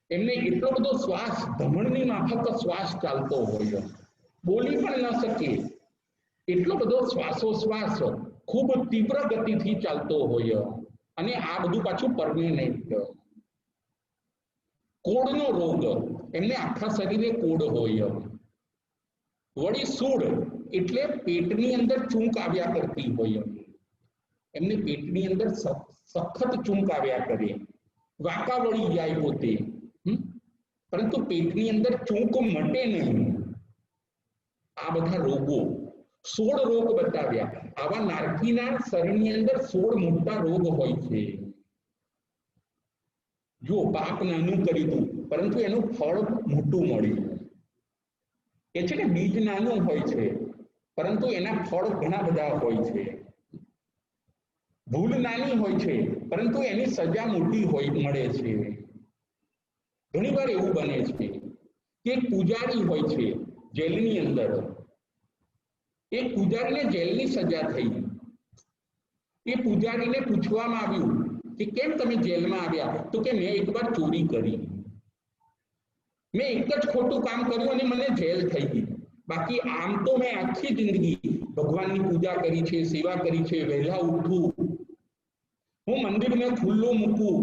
એમને એટલો બધો શ્વાસ, ધમણની માફક શ્વાસ ચાલતો હોય, બોલી પણ ન શકે, એટલો બધો શ્વાસોશ્વાસ ખૂબ તીવ્ર ગતિથી ચાલતો હોય અને આ બધું પાછું પરમેનન્ટ. કોડનો રોગ, એમને આખા શરીરે કોડ હોય. વળી સૂળ એટલે પેટની અંદર ચૂંક આવ્યા કરતી હોય, એમને પેટની અંદર સખત ચૂંક આવ્યા કરે, વાંકા વળી જાય પોતે, પરંતુ પેટની અંદર ચૂંક મટે નહીં. આ બધા રોગો 16 રોગ બતાવ્યા. આવા નારકીના શરીરની અંદર 16 મોટા રોગ હોય છે. જો પાપ નાનું કરી દઉં, પરંતુ એનું ફળ મોટું મળ્યું. એ છે ને બીજ નાનું હોય છે, પરંતુ એના ફળ ઘણા બધા હોય છે. ભૂલ નાની હોય છે, પરંતુ એની સજા મોટી મળે છે. ઘણી વાર એવું બને છે કે એક પૂજારી હોય છે જેલની અંદર. એક પૂજારીને જેલની સજા થઈ. એ પૂજારીને પૂછવામાં આવ્યું કે કેમ તમે જેલમાં આવ્યા? તો કે મેં એકવાર ચોરી કરી, મેં એક જ ખોટું કામ કર્યું અને મને જેલ થઈ ગઈ. બાકી આમ તો મેં આખી જિંદગી ભગવાનની પૂજા કરી છે, સેવા કરી છે, વહેલા ઉઠું, હું મંદિરને ખુલ્લું મૂકું,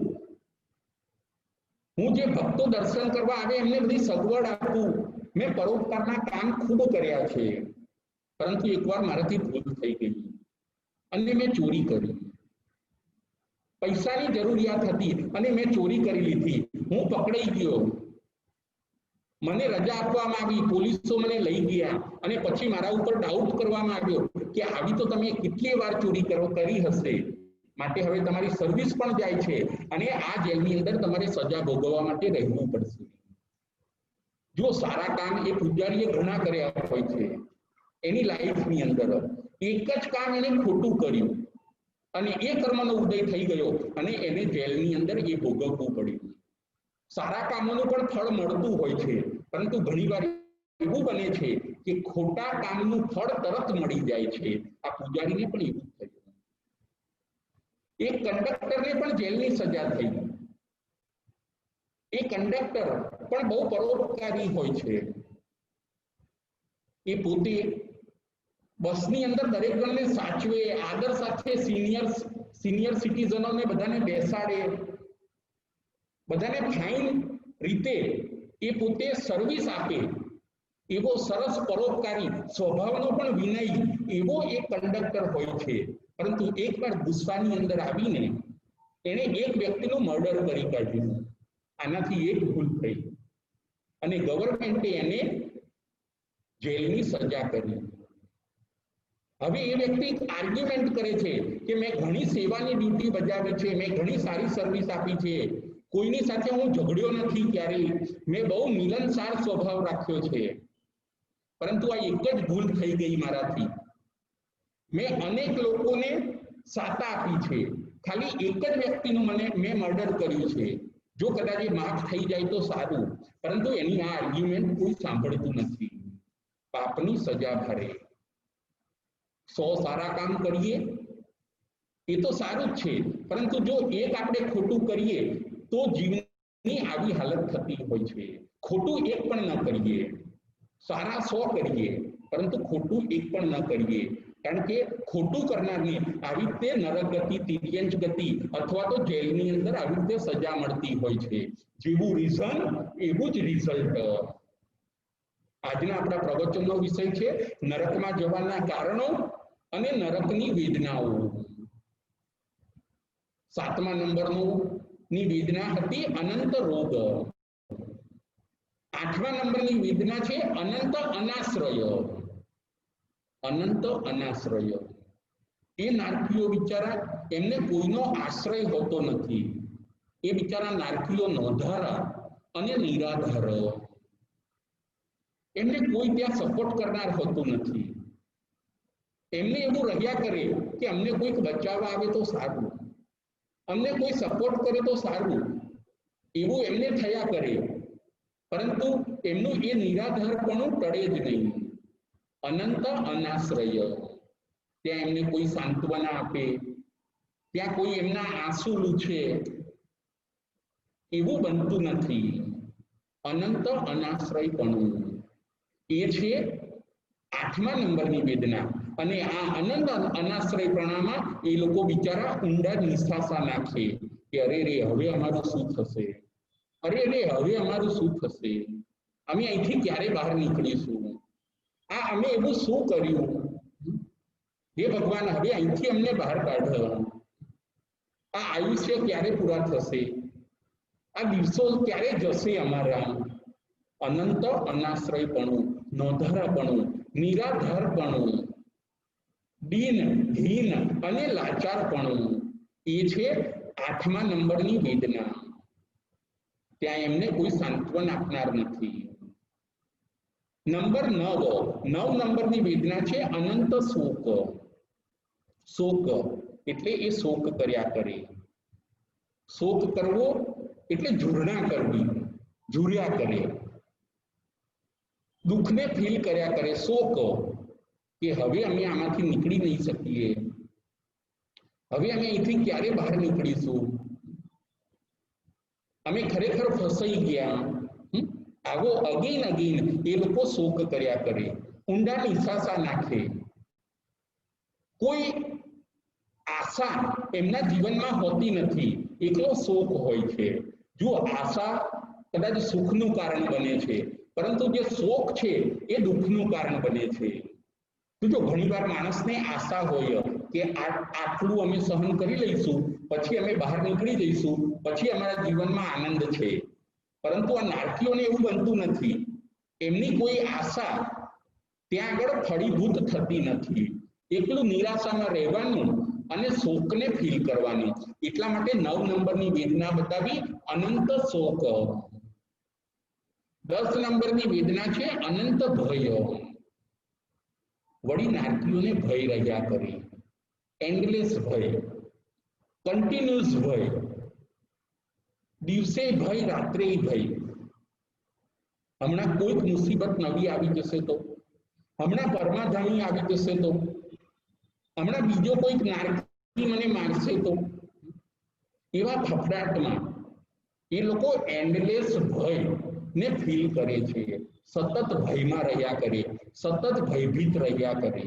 હું જે ભક્તો દર્શન કરવા આવે એમને બધી સગવડ આપું, મેં પરોપકારના કામ ખૂબ કર્યા છે. પરંતુ એકવાર મારાથી ભૂલ થઈ ગઈ અને મેં ચોરી કરી. પૈસાની જરૂરિયાત હતી અને મેં ચોરી કરી લીધી. હું પકડાઈ ગયો, મને રજા આપવામાં આવી, પોલીસો મને લઈ ગયા અને પછી મારા ઉપર ડાઉટ કરવામાં આવ્યો કે આવી તો તમે કેટલી વાર ચોરી કરી હશે, માટે હવે તમારી સર્વિસ પણ જાય છે અને આ જેલની અંદર તમારે સજા ભોગવવા માટે રહેવું પડશે. જો સારા કામ એ પૂજારીએ ઘણા કર્યા હોય છે એની લાઈફની અંદર, એક જ કામ એને ખોટું કર્યું અને એ કર્મનો ઉદય થઈ ગયો અને એને જેલની અંદર એ ભોગવવું પડ્યું. સારા કામોનું પણ ફળ મળતું હોય છે, પરંતુ ઘણીવાર એવું બને છે કે ખોટા કામનું ફળ તરત મળી જાય છે. આ પૂજારીને પણ એવું થયું. એક કંડક્ટરને પણ જેલની સજા થઈ. એ કંડક્ટર પણ બહુ પરોપકારી હોય છે. એ પોતે બસની અંદર દરેક જણને સાચવે, આદર સાથે સિનિયર સિટીઝનોને બધાને બેસાડે, બધાને ફાઇન રીતે એ પોતે સર્વિસ આપે, એવો સરસ પરોપકારી સ્વભાવનો પણ વિનય એવો એક કંડક્ટર હોય છે. પરંતુ એકવાર ગુસ્સાની અંદર આવીને એણે એક વ્યક્તિનું મર્ડર કરી કાઢ્યું. આનાથી એક ભૂલ થઈ અને ગવર્મેન્ટે એને જેલની સજા કરી. હવે એ વ્યક્તિ આર્ગ્યુમેન્ટ કરે છે કે મેં ઘણી સેવાની ડ્યુટી બજાવી છે, મેં ઘણી સારી સર્વિસ આપી છે, કોઈની સાથે હું ઝઘડ્યો નથી ક્યારેય, મેં બહુ મિલનસાર સ્વભાવ રાખ્યો છે, પરંતુ આ એક જ ભૂલ થઈ ગઈ મારાથી. મેં અનેક લોકોને સાતા આપી છે, ખાલી એક જ વ્યક્તિનું મેં મર્ડર કર્યું છે. જો કદાચ એ માફ થઈ જાય તો સારું, પરંતુ એની આ આર્ગ્યુમેન્ટ કોઈ સાંભળતું નથી. પાપની સજા ભરે. 100 સારા કામ કરીએ એ તો સારું જ છે, પરંતુ જો એક આપણે ખોટું કરીએ તો જીવનની આવી હાલત થતી હોય છે. ખોટું એક પણ ન કરીએ, સારા 100 કરીએ, પરંતુ ખોટું એક પણ ન કરીએ. કારણ કે ખોટું કરનારને આવી રીતે નરક ગતિ, તિર્યંચ ગતિ અથવા તો જેલની અંદર આવી રીતે સજા મળતી હોય છે. જેવું રીઝન એવું જ રિઝલ્ટ. આજના આપણા પ્રવચનનો વિષય છે નરકમાં જવાના કારણો અને નરકની વેદનાઓ. 7મા નંબરની વેદના હતી અનંત રોગ. 8મા નંબરની વેદના છે અનંત અનાશ્રય. અનંત અનાશ્રય. એ નારકીઓ બિચારા, એમને કોઈનો આશ્રય હોતો નથી. એ બિચારા નારકીઓ નોંધારા અને નિરાધાર. એમને કોઈ ત્યાં સપોર્ટ કરનાર હોતું નથી. એમને એવું રહ્યા કરે કે અમને કોઈક બચાવવા આવે તો સારું, અમને કોઈ સપોર્ટ કરે તો સારું, એવું એમને થયા કરે. પરંતુ એમનું એ નિરાધારપણું ટળે જ નહીં. અનંત અનાશ્રય. ત્યાં એમને કોઈ સાંત્વના આપે, ત્યાં કોઈ એમના આંસુ લૂછે, એવું બનતું નથી. અનંત અનાશ્રયપણું એ છે 8મા નંબરની વેદના. અને આ અનંત અનાશ્રયપણામાં એ લોકો બિચારા ઊંડા નિશાસા નાખે કે અરે રે હવે અમારું શું થશે, અરે રે હવે અમારું શું થશે, અમે અહીંથી ક્યારે બહાર નીકળીશું, આ અમે એવું શું કર્યું, હે ભગવાન હવે અહીંથી અમને બહાર કાઢો, આ આયુષ્ય ક્યારે પૂરા થશે, આ દિવસો ક્યારે જશે અમારા. અનંત અનાશ્રયપણું, નોંધારાપણું, નિરાધારપણું, દીન હીન અને લાચારપણું એ છે 8મા નંબરની વેદના. ત્યાં એમને કોઈ સાંત્વન આપનાર નથી. નંબર 9 નંબરની વેદના છે અનંત શોક. શોક એટલે એ શોક કર્યા કરે. શોક કરવો એટલે ઝૂરણા કરવી, ઝૂર્યા કરે, દુઃખને ફીલ કર્યા કરે. શોક કે હવે અમે આમાંથી નીકળી નહીં શકીએ, હવે અમે અહીંથી ક્યારે બહાર નીકળીશું, અમે ખરેખર ફસાઈ ગયા. આવો અગેન એ લોકો શોક કર્યા કરે, ઊંડા નિશાસા નાખે. કોઈ આશા એમના જીવનમાં હોતી નથી, એકલો શોક હોય છે. જો આશા કદાચ સુખનું કારણ બને છે, પરંતુ જે શોક છે એ દુઃખનું કારણ બને છે. જો ઘણીવાર માણસને આશા હોય કે આટલું અમે સહન કરી લઈશું, પછી અમે બહાર નીકળી જઈશું, પછી અમારા જીવનમાં આનંદ છે. પરંતુ આ નારકીઓને એવું બનતું નથી. એમની કોઈ આશા ત્યાં આગળ ફળીભૂત થતી નથી. એકલું નિરાશામાં રહેવાનું અને શોકને ફીલ કરવાનું. એટલા માટે 9 નંબરની વેદના બતાવી અનંત શોક. 10 નંબરની વેદના છે અનંત ભય. વળી નારકીઓને ભય રહ્યા કરે, એન્ડલેસ ભય, કન્ટિન્યુઅસ ભય, દિવસે ભય, રાત્રે ભય. હમણાં કોઈક મુસીબત નવી આવી જશે તો, હમણાં પરમાધામી આવી જશે તો, હમણાં બીજો કોઈક નારકી મને મારશે તો, એવા ફફડાટમાં એ લોકો એન્ડલેસ ભય ને ફીલ કરે છે. સતત ભયમાં રહ્યા કરે, સતત ભયભીત રહ્યા કરે.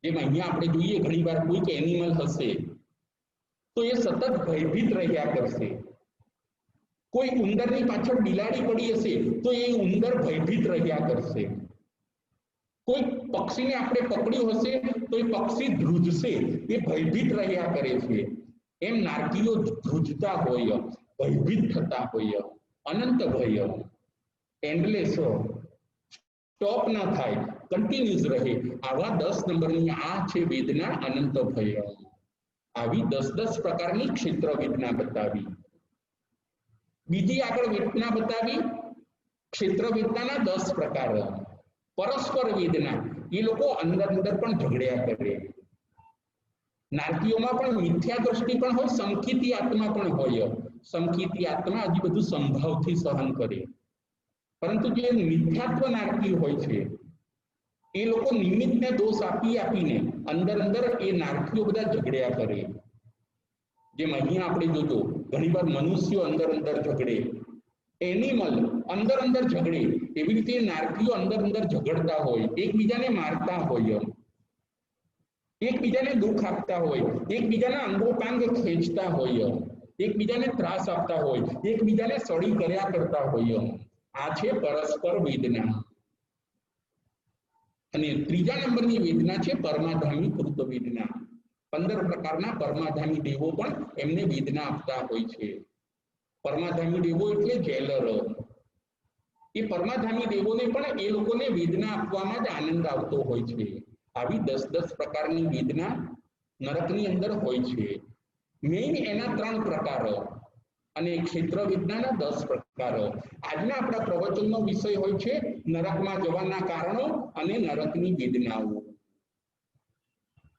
જેમ અહીંયા આપણે જોઈએ ઘણીવાર કોઈક એનિમલ હશે તો એ સતત ભયભીત રહ્યા કરશે. કોઈ ઉંદરની પાછળ બિલાડી પડી હશે તો એ ઉંદર ભયભીત રહ્યા કરશે. કોઈ પક્ષીને આપણે પકડ્યું હશે તો એ પક્ષી ધ્રુજશે, એ ભયભીત રહ્યા કરે છે. એમ નારકીઓ ધ્રુજતા હોય, ભયભીત થતા હોય, અનંત ભય, એન્ડલેસ, સ્ટોપ ન થાય, કન્ટિન્યુઅસ રહે. આવા 10 નંબરની આ છે વેદના અનંત ભય. આવી 10 પ્રકારની ક્ષેત્ર વેદના બતાવી. બીજી આગળ વેદના બતાવી ક્ષેત્ર વેદનાના 10 પ્રકાર. પરસ્પર વેદના, એ લોકો અંદર અંદર પણ ઝઘડ્યા કરે. નારકીઓમાં પણ મિથ્યા દ્રષ્ટિ પણ હોય, સમખીતી આત્મા પણ હોય. સમખીતી આત્મા હજી બધું સંભાવથી સહન કરે, પરંતુ જે મિથ્યાત્વ નારકી હોય છે એ લોકો નિમિત્તને દોષ આપી આપીને અંદર અંદર એ નારકીઓ બધા ઝઘડ્યા કરે. જેમ અહીંયા આપણે જોજો ઘણીવાર મનુષ્યો અંદર અંદર ઝઘડે, એનિમલ અંદર અંદર ઝઘડે, એવી રીતે નારકીઓ અંદર અંદર ઝઘડતા હોય, એકબીજાને મારતા હોય, એકબીજાને દુઃખ આપતા હોય, એકબીજાના અંગોપાંગ ખેંચતા હોય, એકબીજાને ત્રાસ આપતા હોય, એકબીજાને સળી કર્યા કરતા હોય. આ છે પરસ્પર વેદના. અને ત્રીજા નંબરની વેદના છે પરમાધામી કૃત વેદના. 15 પ્રકારના પરમાધામી દેવો પણ એમને વેદના આપતા હોય છે. પરમાધામી દેવો એટલે જેલર. એ પરમાધામી દેવોને પણ એ લોકોને વેદના આપવામાં જ આનંદ આવતો હોય છે. આવી 10 પ્રકારની વેદના નરકની અંદર હોય છે. મેઇન એના 3 પ્રકાર અને ક્ષેત્ર વેદનાના 10 પ્રકાર. આજના આપણા પ્રવચનનો વિષય હોય છે નરકમાં જવાના કારણો અને નરકની વેદનાઓ.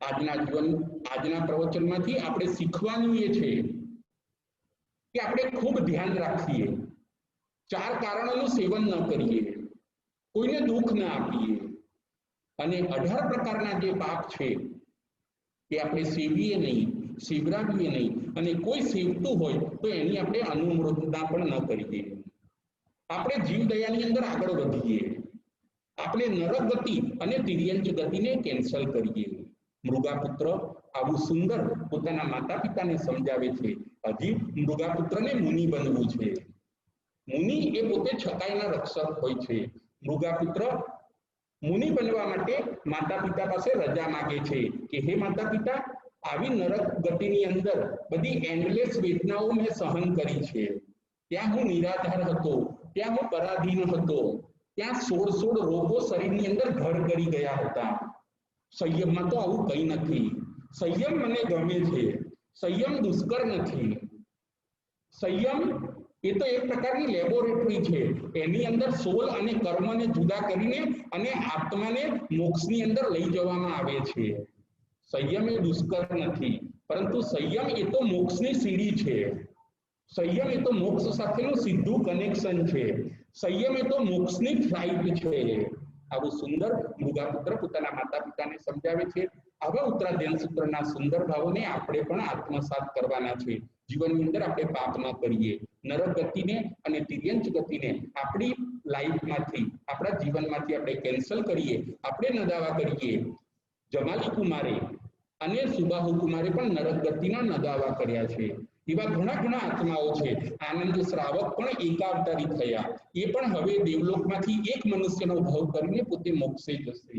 આજના પ્રવચનમાંથી આપણે શીખવાનું એ છે કે આપણે ખૂબ ધ્યાન રાખીએ, 4 કારણોનું સેવન ન કરીએ, કોઈને દુઃખ ન આપીએ, અને 18 પ્રકારના જે પાપ છે એ આપણે સેવીએ નહીં, સેવરાવીએ નહીં, અને કોઈ સેવતું હોય તો એની આપણે અનુમોદના પણ ન કરીએ. આપણે જીવદયાની અંદર આગળ વધીએ, આપણે નરક ગતિ અને તિર્યંચ ગતિને કેન્સલ કરીએ. મૃગાપુત્ર આવું સુંદર પોતાના માતા પિતાને સમજાવે છે. હજી મૃગાપુત્રને મુનિ બનવું છે. મુનિ એ પોતે છકાઈના રક્ષક હોય છે. મૃગાપુત્ર મુનિ બનવા માટે માતા પિતા પાસે રજા માંગે છે કે હે માતા પિતા, આવી નરક ગતિની અંદર બધી એન્ડલેસ વેદનાઓ મેં સહન કરી છે. ત્યાં હું નિરાધાર હતો, ત્યાં હું પરાધીન હતો, ત્યાં 16 રોગો શરીરની અંદર ઘર કરી ગયા હતા. સંયમમાં તો આવું કંઈ નથી. સંયમ મને ગમે છે. સંયમ દુષ્કર નથી. સંયમ એ તો એક પ્રકારની લેબોરેટરી છે. એની અંદર સોલ અને કર્મને જુદા કરીને અને આત્માને મોક્ષની અંદર લઈ જવામાં આવે છે. સંયમ એ દુષ્કર નથી, પરંતુ સંયમ એ તો મોક્ષની સીડી છે. સંયમ એ તો મોક્ષ સાથેનું સીધું કનેક્શન છે. સંયમ એ તો મોક્ષની ફ્લાઇટ છે. આવું સુંદર મૃગાપુત્ર પોતાના માતા પિતાને સમજાવે છે. આવા ઉત્તરાધ્યાન સૂત્રના સુંદર ભાવોને આપણે પણ આત્મસાત કરવાના છે. જીવનની અંદર આપણે પાપ ન કરીએ, નરક ગતિને અને તિર્યંચ ગતિને આપણી લાઈફમાંથી, આપણા જીવનમાંથી આપણે કેન્સલ કરીએ. આપણે ન દાવા કરીએ. જમાલી કુમારે અને સુબાહુ કુમારે પણ નરક ગતિના નદાવા કર્યા છે. એવા ઘણા આત્માઓ છે. આનંદ શ્રાવક પણ એકાવતારી થયા. એ પણ હવે દેવલોકમાંથી એક મનુષ્યનો ભાવ કરીને પોતે મોક્ષે જશે.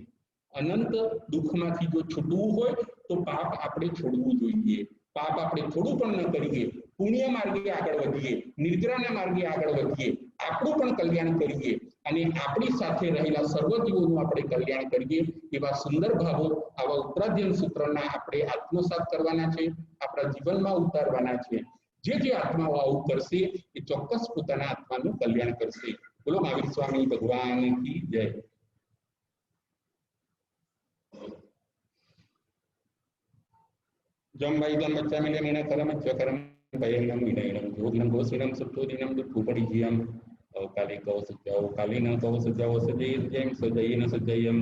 અનંત દુઃખમાંથી જો છૂટવું હોય તો પાપ આપણે છોડવું જોઈએ. પાપ આપણે થોડું પણ ન કરીએ, પુણ્ય માર્ગે આગળ વધીએ, નિર્જરાના માર્ગે આગળ વધીએ, આપણું પણ કલ્યાણ કરીએ અને આપણી સાથે રહેલા સર્વ જીવોનું આપણે કલ્યાણ કરીએ. એવા સુંદર ભાવો આવા ઉત્તરાધ્યાન સૂત્રના આપણે આત્મસાત કરવાના છે, આપણા જીવનમાં ઉતારવાના છે. જે આત્માઓ આવું કરશે એ ચોક્કસ પોતાના આત્માનું કલ્યાણ કરશે. બોલો મહાવીર સ્વામી ભગવાન કી જય. जम वैदम बच्चा मिले मीना करम चकरम भयंगम विनयनम जोगनम गोसिनम सत्तोदिनम दुःखपरि जियम अवकाली कौ सज्जाओ काली न कौ सज्जाओ सजय जयम सजय न सजयम.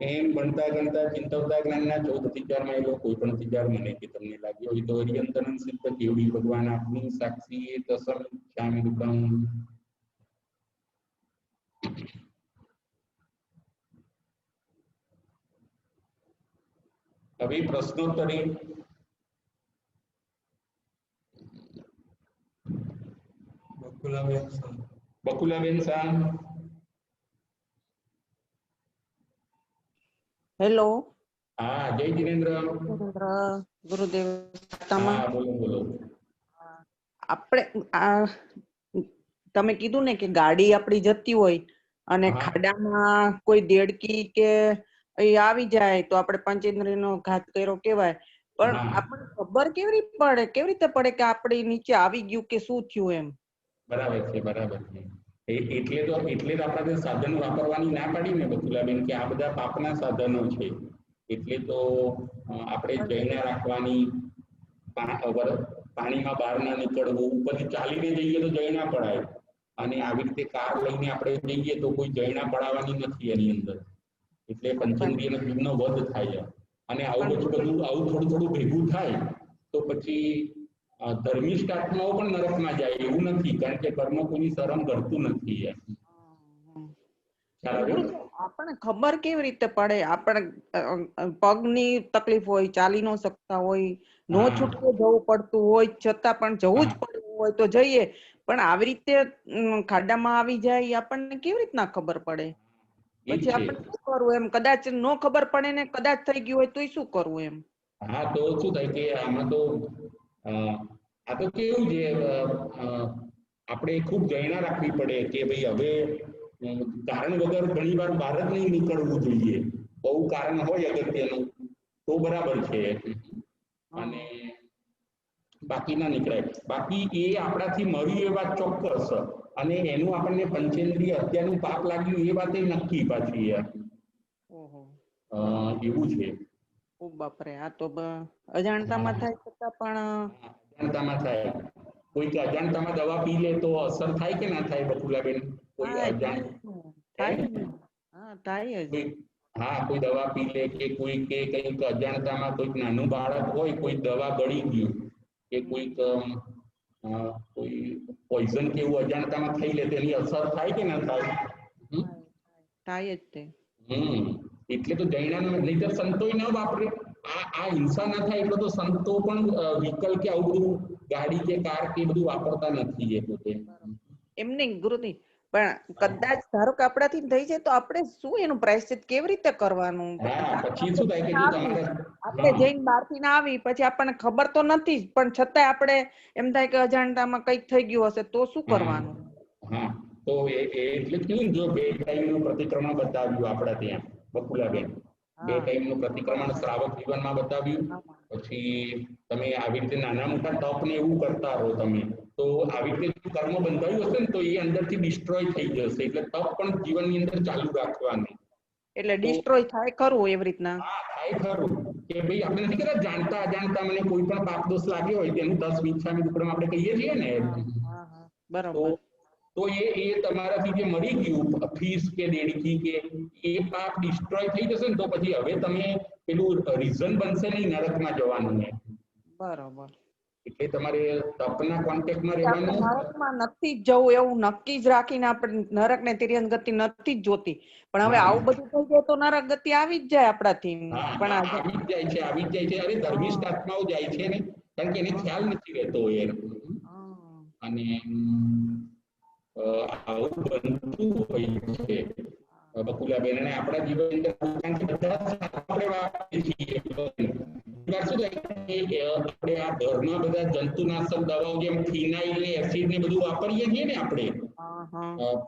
એમ ભણતા ગણતા ચિંતવતા જ્ઞાનના 14 માં એલો કોઈ પણ 4 મને કે તમને લાગ્યો હોય તો હરિયંતનમ સિદ્ધ કેવડી ભગવાન આપની સાક્ષી તસમ શામી રૂપમ. હવે પ્રશ્નોત્તરી બકુલાબેન શાહ. હેલો. હા, જય જીનેન્દ્ર. ગુરુદેવ. હા, બોલો બોલો. આપણે તમે કીધું ને કે ગાડી આપડી જતી હોય અને ખાડામાં કોઈ દેડકી કે આવી જાય તો આપણે પંચેન્દ્રિયનો ઘાત કર્યો કેવાય, પણ આપણને ખબર કેવી રીતે પડે કે આપડી નીચે આવી ગયું કે શું થયું એમ? બરાબર છે, બરાબર છે. એટલે જ આપણે સાધનો વાપરવાની ના પાડી ને બકુલાબેન, કે આ બધા પાપના સાધનો છે. એટલે તો આપણે જઈને રાખવાની, પાણીમાં બહાર ના નીકળવું, પછી ચાલીને જઈએ તો જઈ ના પડાય, અને આવી રીતે કાર લઈને આપણે જઈએ તો કોઈ જઈના પડાવવાની નથી એની અંદર. એટલે પંચેન્દ્રિયનો જીવનો વધ થાય. અને આવું થોડું થોડું ભેગું થાય તો પછી ધર્મિષ્ઠ આત્માઓ પણ નરકમાં જાય એવું નથી, કારણ કે કર્મ કોઈની શરમ કરતું નથી. આપણને ખબર કેવી રીતે પડે? આપણે પગની તકલીફ હોય, ચાલી ન શકતા હોય, નો છૂટકે જવું પડતું હોય, છતાં પણ જવું જ પડતું હોય તો જઈએ, પણ આવી રીતે ખાડામાં આવી જાય આપણને કેવી રીતના ખબર પડે? પછી આપણે શું કરવું એમ? કદાચ નો ખબર પડે ને કદાચ થઈ ગયું હોય તો શું કરવું એમ? હા, તો શું થાય કે આમાં તો આ તો કેવું છે, આપણે ખૂબ જયના રાખવી પડે કે ભાઈ હવે કારણ વગર ઘણી વાર બહાર જ નહીં નીકળવું જોઈએ. બહુ કારણ હોય અગત્યનું તો બરાબર છે, અને બાકી ના નીકળાય. બાકી એ આપણાથી મળ્યું એ વાત ચોક્કસ, અને એનું આપણને પંચેન્દ્રિય અત્યારનું પાપ લાગ્યું એ વાત નક્કી પાછી એવું છે. બાપરે, આ તો અજાણતામાં થાય છતાં પણ અજાણતામાં થાય. કોઈક અજાણતામાં દવા પી લે તો અસર થાય કે ના થાય બકુલાબેન? કોઈ અજાણ કોઈ દવા પી લે કે કોઈ કે કંઈક અજાણતામાં કોઈક નાનું બાળક હોય, કોઈ દવા ગળી ગયું કે કોઈક કોઈ પોઈઝન કે એવું અજાણતામાં થઈ લે તો એની અસર થાય કે ના થાય? થાય જ તે. એટલે તો જૈનાનો નહીતર સંતોય ન વાપરે. આ હિંસા ના થાય એટલે તો સંતો પણ વ્હીકલ કે આવું બધું ગાડી કે કાર કે બધું વાપરતા નથી એ પોતે. એમ નહીં ગુરુજી, પણ કદાચ ધારો કે આપણાથી થઈ જાય તો આપણે શું એનું પ્રાયશ્ચિત કેવી રીતે કરવાનું? પછી શું થાય કે જો તમારે આપણે જઈને બહારથી ના આવી, પછી આપણને ખબર તો નથી જ, પણ છતાંય આપણે એમ થાય કે અજાણતામાં કંઈક થઈ ગયું હશે તો શું કરવાનું? તો એટલે કેવું, જો 2 ટાઈમનું પ્રતિક્રમણ બતાવ્યું આપણા ત્યાં બકુલાબેન, 2 ટાઈમનું પ્રતિક્રમણ શ્રાવક જીવનમાં બતાવ્યું. પછી તમે આવી રીતે નાના મોટા તપ ને એવું કરતા રહો તમે, તો આવી રીતે કર્મ બંધાયું હશે ને તો એ અંદરથી ડિસ્ટ્રોય થઈ જશે. એટલે તપ પણ જીવનની અંદર ચાલુ રાખવાનું. એટલે ડિસ્ટ્રોય થાય ખરું એવી રીતના? થાય ખરું કે ભાઈ આપણે નથી કહેતા જાણતા અજાણતા મને કોઈ પણ પાપ દોષ લાગ્યો હોય તેનું 10 વિચ્છામી દુક્કડમ આપણે કહીએ છીએ ને, બરોબર. તો એ તમારાથી જે મરી ગયું ફીસ કે દેડકી કે એ પાપ ડિસ્ટ્રોય થઈ જશે ને તો પછી હવે તમે પેલું રીઝન બનશે નહીં નરકમાં જવાનું ને. બરોબર. એટલે તમારે તપના કોન્ટેક્ટમાં રહેવાનું. નરકમાં નથી જ જવું એવું નક્કી જ રાખીને આપણે નરક ને તિર્યન ગતિ નથી જ જોતી, પણ હવે આવું બધું થઈ જાય તો નરક ગતિ આવી જ જાય આપણાથી. પણ આવી જ જાય છે. અરે ધર્મિષ્ઠ આત્માઓ જાય છે ને, કારણ કે એને ખ્યાલ નથી રહેતો એ. અને આવું બનતું હોય છે બકુલાબેન, અને આપણા જીવન અંદર આપણે વાપરીએ છીએ. આપણે આ ઘરમાં બધા જંતુનાશક દવાઓ જેમ ફિનાઇલ ને એસિડ ને બધું વાપરીએ છીએ ને આપણે,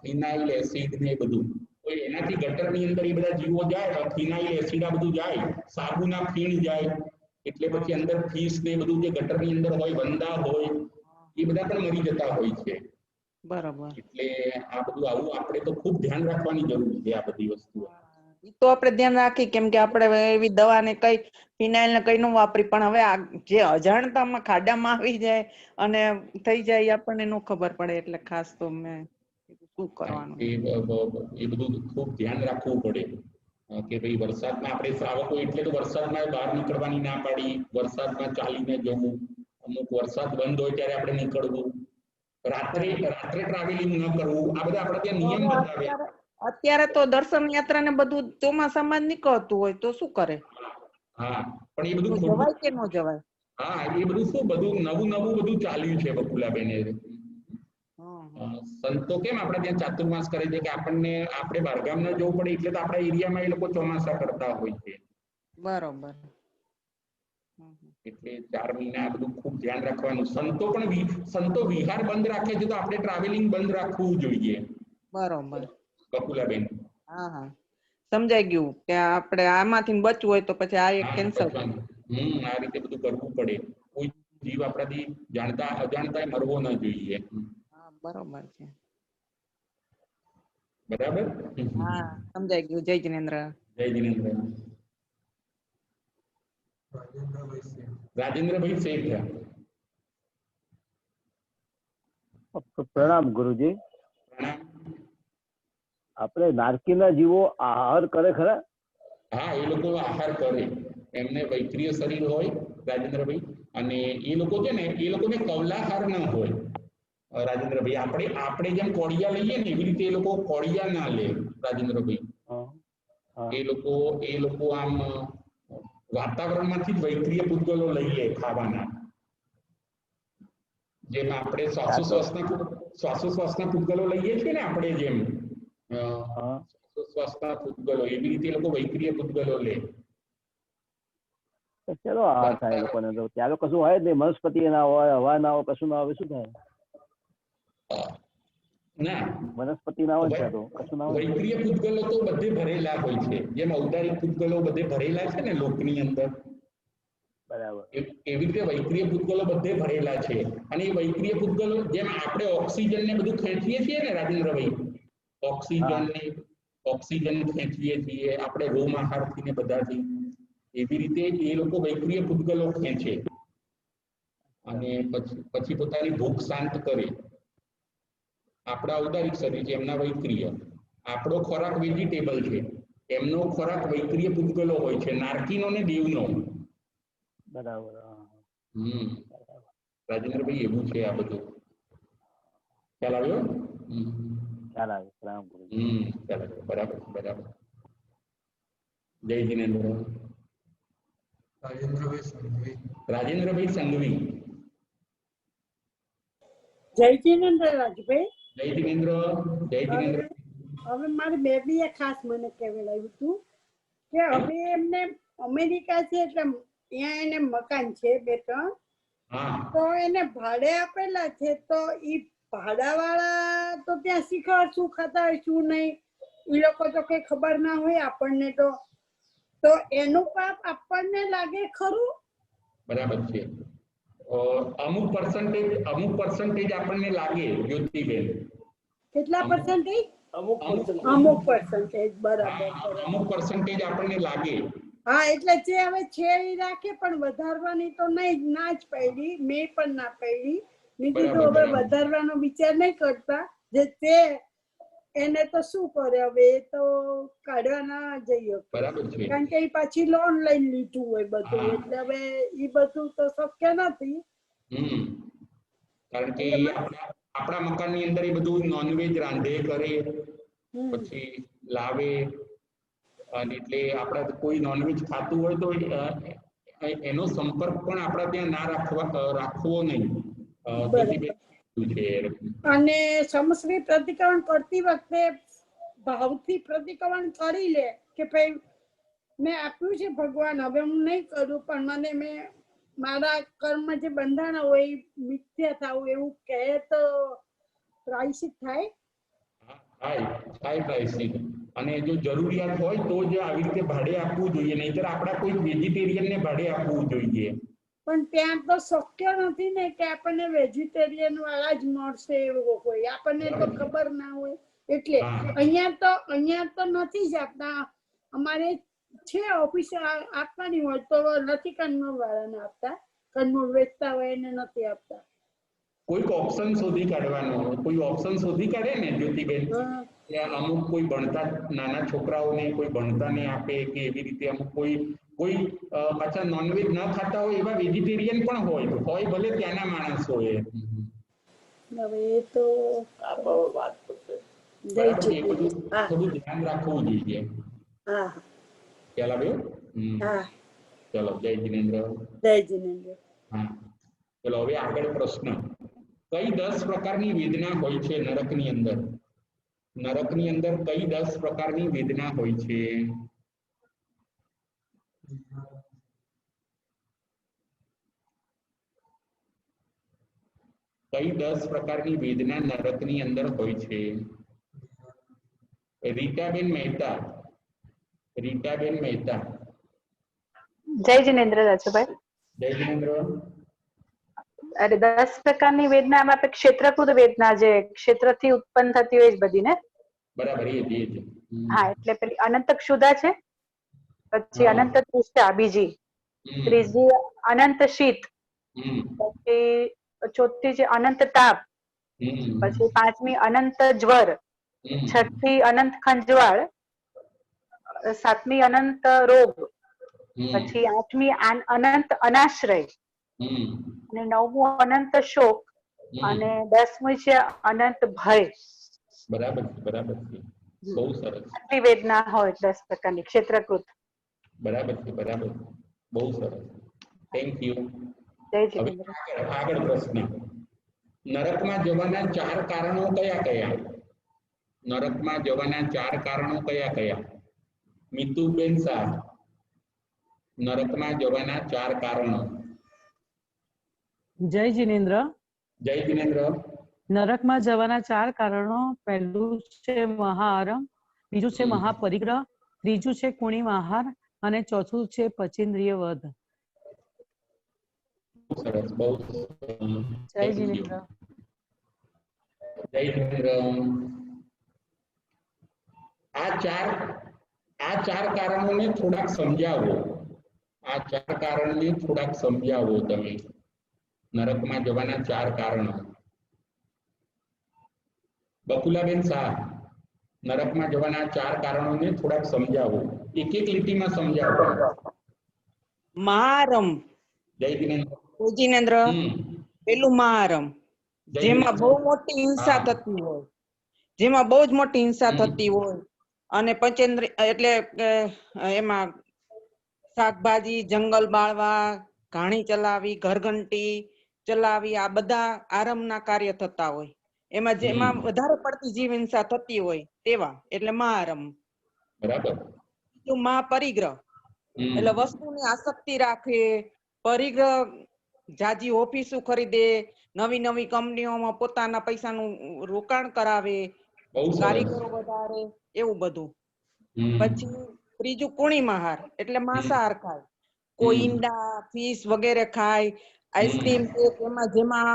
ફિનાઇલ એસિડ ને બધું, તો એનાથી ગટરની અંદર એ બધા જીવો જાય, ફિનાઇલ એસિડ આ બધું જાય, સાબુના ફીણ જાય, એટલે પછી અંદર ફિશ ને બધું જે ગટરની અંદર હોય, વંદા હોય, એ બધા પણ મરી જતા હોય છે. બરાબર. એટલે આ બધું આવું આપણે તો ખૂબ ધ્યાન રાખવાની જરૂર છે આ બધી વસ્તુઓ. તો આપણે ધ્યાન રાખી, કેમ કે આપણે એવી દવા ને કઈ ફિનાઇલ ને કઈ ન વાપરી, પણ હવે જે અજાણતામાં ખાડામાં આવી જાય અને થઈ જાય આપણને ન ખબર પડે, એટલે ખાસ તો મેં શું કરવાનું એ બધું ખૂબ ધ્યાન રાખવું પડે કે ભાઈ વરસાદમાં આપણે શ્રાવકો એટલે તો વરસાદમાં બહાર નીકળવાની ના પાડી, વરસાદમાં ચાલીને જવું, અમુક વરસાદ બંધ હોય ત્યારે આપણે નીકળવું, રાત્રે ટ્રાવેલિંગ ન કરવું, આ બધા આપણે ત્યાં નિયમ બતાવ્યા. અત્યારે તો દર્શન યાત્રા ને બધું ચોમાસામાં જ નીકળતું હોય તો શું કરે? હા, પણ એ બધું તો ખોટું. જવાય કે ન જવાય? હા, એ બધું શું બધું નવું નવું બધું ચાલ્યું છે બકુલાબેન. સંતો કેમ આપણે ત્યાં ચાતુર્માસ કરે છે કે આપણે બહારગામ ન જવું પડે, એટલે તો આપણા એરિયામાં એ લોકો ચોમાસા કરતા હોય છે. બરોબર. એટલે 4 મહિના બધું ખૂબ ધ્યાન રાખવાનું. સંતો વિહાર બંધ રાખે છે, તો આપણે ટ્રાવેલિંગ બંધ રાખવું જોઈએ બરોબર. બકુલાબેન. હા હા, સમજાઈ ગયું કે આપણે આમાંથી બચવું હોય તો પછી આ એક હા, કેન્સલ. આ રીતે બધું કરવું પડે. કોઈ જીવ આપણાથી જાણતા અજાણતા મરવો ન જોઈએ. હા, બરોબર છે. બરાબર. હા, સમજાઈ ગયું. જય જિનેન્દ્ર. જય જિનેન્દ્ર. રાજેન્દ્રભાઈ શેઠ. પ્રણામ ગુરુજી. પ્રણામ. આપણે નારકીના જીવો આહાર કરે ખરા? હા, એ લોકો આહાર કરે. એમને વૈત્રીય શરીર હોય રાજેન્દ્રભાઈ, અને એ લોકો છે ને, એ લોકોને કવલાહાર ન હોય રાજેન્દ્રભાઈ. આપણે જેમ કોળિયા લઈએ ને એવી રીતે એ લોકો કોળિયા ના લે રાજેન્દ્રભાઈ. એ લોકો આમ વાતાવરણમાંથી જ વૈત્રીય પૂતગલો લઈ લે ખાવાના. જેમ આપણે શ્વાસોશ્વાસના પૂતગલો લઈએ છીએ ને, આપણે જેમ શ્વાસોશ્વાસના પૂતગલો, એવી રીતે એ લોકો વૈત્રીય પૂતગલો લે. ચલો આહાર થાય લોકોને તો. ત્યાં કશું હોય જ નહીં, વનસ્પતિ ના હોય, હવા ના હોય, કશું ના હોય, શું થાય? ના, વનસ્પતિ ના હોય ત્યાં તો કશું ના હોય. વૈત્રીય પૂતગલો તો બધે ભરેલા હોય છે. જેમ ઔદારિક પૂતગલો બધે ભરેલા છે ને લોકની અંદર, બરાબર. એવી રીતે વૈત્રીય પૂતગલો બધે ભરેલા છે. અને એ વૈત્રીય પૂતગલો જેમ આપણે ઓક્સિજન ને બધું ખેંચીએ છીએ ને રાજેન્દ્રભાઈ, ઓક્સિજન ખેંચીએ છીએ આપણે રોમ આહારથી ને બધાથી, એવી રીતે એ લોકો વૈત્રીય પૂતગલો ખેંચે અને પછી પોતાની ભૂખ શાંત કરે. આપણા ઔદારિક શરીર છે, એમના વૈત્રીય. આપણો ખોરાક વેજીટેબલ છે, એમનો ખોરાક વૈત્રીય પૂતગલો હોય છે, નારકીનો ને દેવનો. બરાબર. રાજેન્દ્રભાઈ, એવું છે આ બધું. ખ્યાલ આવ્યો? ખ્યાલ આવે. પ્રણામ ગુરુજી. ખ્યાલ આવ્યો. બરાબર બરાબર. જય જિનેન્દ્ર. રાજેન્દ્રભાઈ સંઘવી. જય જિનેન્દ્ર રાજભાઈ. જય જિનેન્દ્ર. જય જિનેન્દ્ર. હવે મારી બેબીએ ખાસ મને કહેવડાવ્યું હતું કે હવે એમને અમેરિકા છે, એટલે ત્યાં એને મકાન છે 2-3, તો એને ભાડે આપેલા છે. તો ઈ ભાડાવાળા તો ત્યાં શીખર શું ખાતા હોય શું નહીં, એ લોકો તો કઈ ખબર ના હોય આપણને. તો એનું પાપ આપણને લાગે ખરું? બરાબર છે. અમુક પર્સન્ટેજ આપણને લાગે જ્યોતિબેન. કેટલા પર્સન્ટેજ? અમુક પર્સન્ટેજ. બરાબર. અમુક પર્સન્ટેજ આપણને લાગે. હા, એટલે જે હવે છે એ રાખે, પણ વધારવાની તો ના જ પડી. મેં પણ ના પડી. મેં કીધું હવે વધારવાનો વિચાર નહીં કરતા. જે તે એને તો શું કરે હવે, એ તો કાઢવા ના જઈએ. બરાબર છે. કારણ કે એ પાછી લોન લઈને લીધું હોય બધું, એટલે હવે એ બધું તો શક્ય નથી. કારણ કે આપણા મકાનની અંદર એ બધું નોનવેજ રાંધે કરે, પછી લાવે. અને એટલે આપણે કોઈ નોનવેજ ખાતું હોય તો એનો સંપર્ક પણ આપણે ત્યાં ના રાખવો નહીં. અને સમશ્રી પ્રતિક્રમણ કરતી વખતે ભાવથી પ્રતિક્રમણ કરી લે કે ભાઈ મેં આપ્યું છે ભગવાન, હવે હું નહીં કરું, પણ મેં મારા કર્મ જે બંધાણા હોય મિથ્યા થાવું એવું કહે તો પ્રાયશ્ચિત થાય? થાય પ્રાયશ્ચિત. અને જો જરૂરિયાત હોય તો જ આવી રીતે ભાડે આપવું જોઈએ, નહીતર આપણા કોઈ વેજીટેરિયન ને ભાડે આપવું જોઈએ. પણ ત્યાં તો શક્ય નથી ને કે આપણને વેજીટેરિયન વાળા જ મળશે એવું હોય, આપણને તો ખબર ના હોય. એટલે અહીંયા તો નથી જ આપતા. અમારે છે ઓફિસ આપવાની હોય તો નથી કન્નૂર વાળાને આપતા, કન્નૂર વેચતા હોય એને નથી આપતા. કોઈક ઓપ્શન શોધી કાઢવાનો, કોઈ ઓપ્શન શોધી કાઢે ને જ્યોતિબેન, અમુક કોઈ ભણતા નાના છોકરાઓને કોઈ ભણતાને આપે કે એવી રીતે અમુક કોઈ પાછા નોનવેજ ન ખાતા હોય એવા વેજીટેરિયન પણ હોય ભલે ત્યાંના માણસ હોય. હવે એ તો વાત થોડું ધ્યાન રાખવું જોઈએ. ખ્યાલ આવ્યો? ચલો જય જિનેન્દ્ર. જય જિનેન્દ્ર. હા ચલો હવે આગળ પ્રશ્ન. કઈ 10 પ્રકારની વેદના હોય છે નરકની અંદર? નરકની અંદર કઈ 10 પ્રકારની વેદના હોય છે? કઈ 10 પ્રકારની વેદના નરકની અંદર હોય છે? રીટાબેન મહેતા. રીટાબેન મહેતા. જય જિનેન્દ્ર રાજુભાઈ. જય જિનેન્દ્ર. અરે 10 પ્રકારની વેદનામાં આપણે ક્ષેત્રકૃત વેદના જે ક્ષેત્રથી ઉત્પન્ન થતી હોય જ બધી ને. બરાબર એ જ. હા એટલે પેલી અનંત ક્ષુધા છે, પછી હા. અનંત તૃષ્ણા બીજી, ત્રીજી અનંત શીત, પછી ચોથી છે અનંત તાપ, પછી પાંચમી અનંત જ્વર, છઠ્ઠી અનંત ખંજવાળ, સાતમી અનંત રોગ, પછી આઠમી અનંત અનાશ્રય, અને નવમું અનંત શોક, અને 10મું છે અનંત ભય. બરાબર બરાબર છે. બહુ સરસ. આટલી વેદના હોય 10 પ્રકારની ક્ષેત્રકૃત. બરાબર છે બરાબર. બહુ સરસ. Thank you. જય હવે જિનેન્દ્ર. આગળ પ્રશ્ન. નરકમાં જવાના 4 કારણો કયા કયા? નરકમાં જવાના 4 કારણો કયા કયા? મિતુબેન શાહ. નરકમાં જવાના 4 કારણો. જય જિનેન્દ્ર. જય જિનેન્દ્ર. નરકમાં જવાના 4 કારણો. પહેલું છે મહાઆરમ, બીજું છે મહાપરિગ્રહ, ત્રીજું છે કુણીમ આહાર, અને ચોથું છે પચેન્દ્રિય વધ. સરસ. બહુ જય જિનેન્દ્ર. જય જિનેન્દ્ર. આ ચાર કારણોને થોડાક સમજાવો. આ 4 કારણને થોડાક સમજાવો તમે. નરકમાં જવાના 4 કારણો. બકુલાબેન શાહ. નરકમાં જવાના 4 કારણોને થોડાક સમજાવો. એક એક લીટીમાં સમજાવો. મહારમ. જય જિનેન્દ્ર. જય જિનેન્દ્ર. પેલું મહારમ, જેમાં બહુ મોટી હિંસા થતી હોય, જેમાં બહુ જ મોટી હિંસા થતી હોય, અને પંચેન્દ્રિય એટલે એમાં શાકભાજી જંગલ બાળવા, ઘાણી ચલાવી, ઘરઘંટી ચલાવી, આ બધા આરમના કાર્ય થતા હોય. એમાં જેમાં વધારે પડતી જીવ હિંસા થતી હોય તેવા એટલે મહારમ. બરાબર. બીજું મહાપરિગ્રહ એટલે વસ્તુની આસક્તિ રાખે, પરિગ્રહ જાજી ઓફિસો ખરીદે, નવી નવી કંપનીઓમાં પોતાના પૈસાનું રોકાણ કરાવે, કારીગરો વધારે, એવું બધું. પછી ત્રીજું કુણીમ આહાર એટલે માંસાહાર ખાય, કોઈ ઈંડા, ફિશ વગેરે ખાય, આઈસ્ક્રીમ કેક એમાં જેમાં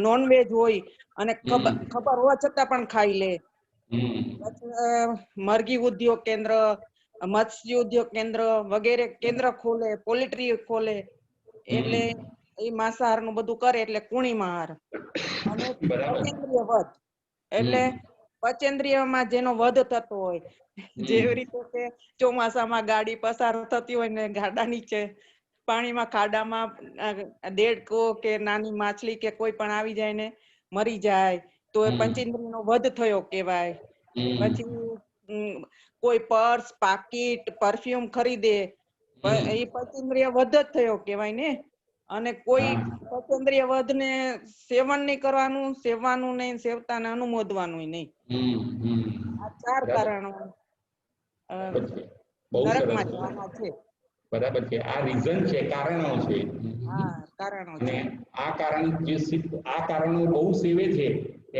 નોનવેજ હોય અને ખબર હોવા છતાં પણ ખાઈ લે. મરઘી ઉદ્યોગ કેન્દ્ર, મત્સ્ય ઉદ્યોગ કેન્દ્ર વગેરે કેન્દ્ર ખોલે, પોલ્ટ્રી ખોલે, એટલે એ માંસાહાર નું બધું કરે એટલે કુણીમ આહાર. અને પચેન્દ્રિય વધ એટલે પચેન્દ્રિયમાં જેનો વધ થતો હોય, જેવી રીતે કે ચોમાસામાં ગાડી પસાર થતી હોય ને ગાડા નીચે પાણીમાં ખાડામાં દેડકો કે નાની માછલી કે કોઈ પણ આવી જાય ને મરી જાય તો એ પંચેન્દ્રિયનો વધ થયો કહેવાય. પછી કોઈ પર્સ, પાકીટ, પરફ્યુમ ખરીદે, એ પંચેન્દ્રિય વધ જ થયો કહેવાય ને. અને કોઈ પંચેન્દ્રિય વધ ને સેવન નહીં કરવાનું, સેવવાનું નહીં, સેવતાને અનુમોદવાનું નહીં. આ 4 કારણો નરકમાં જવાના છે. બરાબર છે. આ રીઝન છે, કારણો છે. હા, કારણો છે. અને આ કારણો બહુ સેવે છે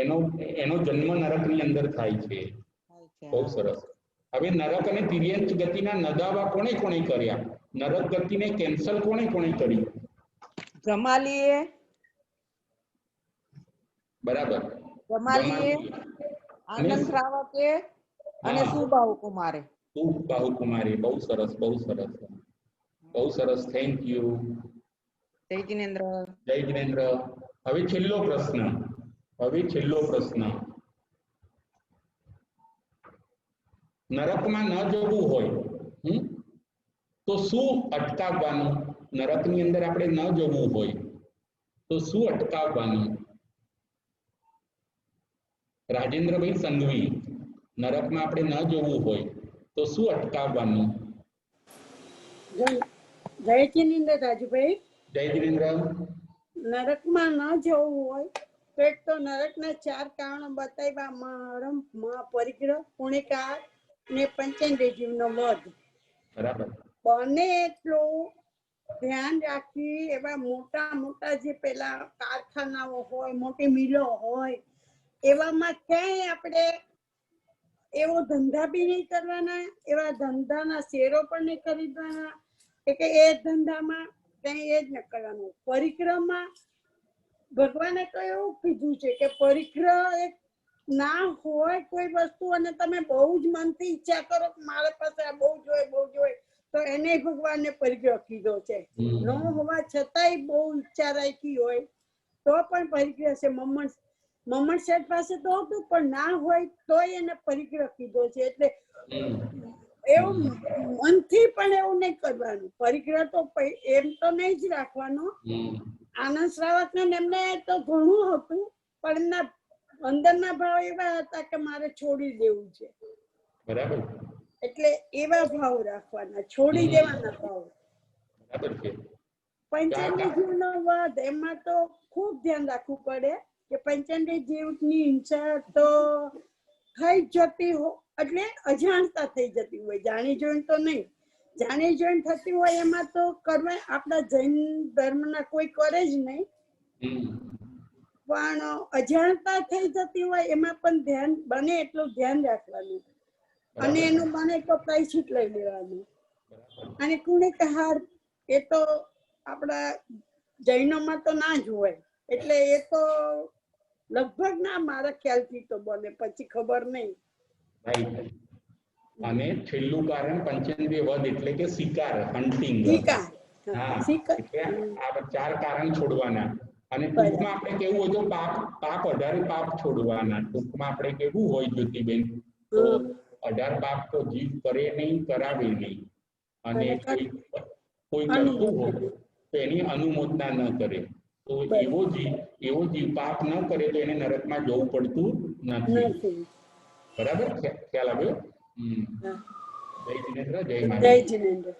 એનો જન્મ નરકની અંદર થાય છે. બહુ સરસ. હવે નરક અને તિર્યંત ગતિના નદાવા કોણે કોણે કર્યા? નરક ગતિને કેન્સલ કોણે કોણે કરી? જમાલીએ. બરાબર. જમાલીએ, આનંદ શ્રાવકે અને સુબાહુ કુમારે. સુબાહુ કુમારે. બહુ સરસ, બહુ સરસ, બહુ સરસ. Thank you. જય જિનેન્દ્ર. જય જિનેન્દ્ર. હવે છેલ્લો પ્રશ્ન. નરકમાં ન જવું હોય તો શું અટકાવવાનું? નરકની અંદર આપણે ન જવું હોય તો શું અટકાવવાનું? રાજેન્દ્રભાઈ સંઘવી. નરકમાં આપણે ન જવું હોય તો શું અટકાવવાનું? જય જિનેન્દ્ર રાજુભાઈ. જય જિનેન્દ્ર. નરકમાં ન જવું હોય તો એક તો નરકના 4 કારણો બતાવ્યા: મહારમ, મહાપરિગ્રહ, પુણ્યકાર ને પંચેન્દ્રિય જીવનો વધ. બરાબર. બને એટલું ધ્યાન રાખી એવા મોટા મોટા જે પેલા કારખાનાઓ હોય, મોટી મિલો હોય, એવામાં ક્યાંય આપણે એવો ધંધા બી નહીં કરવાના, એવા ધંધાના શેરો પણ નહીં ખરીદવાના, કે એ ધંધામાં કઈ એ જ ન કરવાનું. પરિક્રમા ભગવાને તો એવું કીધું છે કે પરિગ્રહ એક ના હોય કોઈ વસ્તુ અને તમે બહુ જ મનથી ઈચ્છા કરો કે મારે પાસે આ બહુ જોઈએ તો એને ભગવાનને પરિગ્રહ કીધો છે. ન હોવા છતાંય બહુ ઈચ્છા રાખી હોય તો પણ પરિગ્રહ છે. મમ્મણ શેઠ પાસે તો હતું પણ ના હોય તોય એને પરિગ્રહ કીધો છે. એટલે એવું મનથી પણ એવું નહીં કરવાનું. પરિગ્રહ તો એમ તો નહીં જ રાખવાનો. આનંદ શ્રાવક ને એમને તો ઘણું હતું પણ એમના અંદરના ભાવ એવા હતા કે મારે છોડી દેવું છે. બરાબર. એટલે એવા ભાવ રાખવાના, છોડી દેવાના ભાવ. બરાબર છે. પંચેન્દ્રિય જીવનો વધ, એમાં તો ખૂબ ધ્યાન રાખવું પડે કે પંચેન્દ્રિય જીવની હિંસા તો થઈ જતી હોય એટલે અજાણતા થઈ જતી હોય, જાણી જોઈને તો નહીં. જાણી જોઈને થતી હોય એમાં તો કરવા આપણા જૈન ધર્મના કોઈ કરે જ નહીં, પણ અજાણતા થઈ જતી હોય એમાં પણ ધ્યાન બને એટલું ધ્યાન રાખવાનું અને એનું બને તો પ્રાયશ્ચિત લઈ લેવાનું. અને કુણિકહાર એ તો આપણા જૈનોમાં તો ના જ હોય, એટલે એ તો લગભગ ના, મારા ખ્યાલથી તો બને, પછી ખબર નહીં. અને છેલ્લું કારણ પંચેન્દ્રિય વધ એટલે કે શિકાર, હન્ટિંગ. હા, એટલે આ 4 કારણ છોડવાના. અને ટૂંકમાં આપણે કેવું હોય તો પાપ 18 પાપ છોડવાના. ટૂંકમાં આપણે કેવું હોય જ્યોતિબેન, તો 18 પાપ તો જીવ કરે નહીં, કરાવે નહીં. અને કોઈ કરતું હોય તો એની અનુમોદના ન કરે. તો એવો જીવ પાપ ન કરે તો એને નરકમાં જવું પડતું નથી. બરાબર, ખ્યાલ આવ્યો? જય જિનેન્દ્ર, જય માતા. જય જિનેન્દ્ર.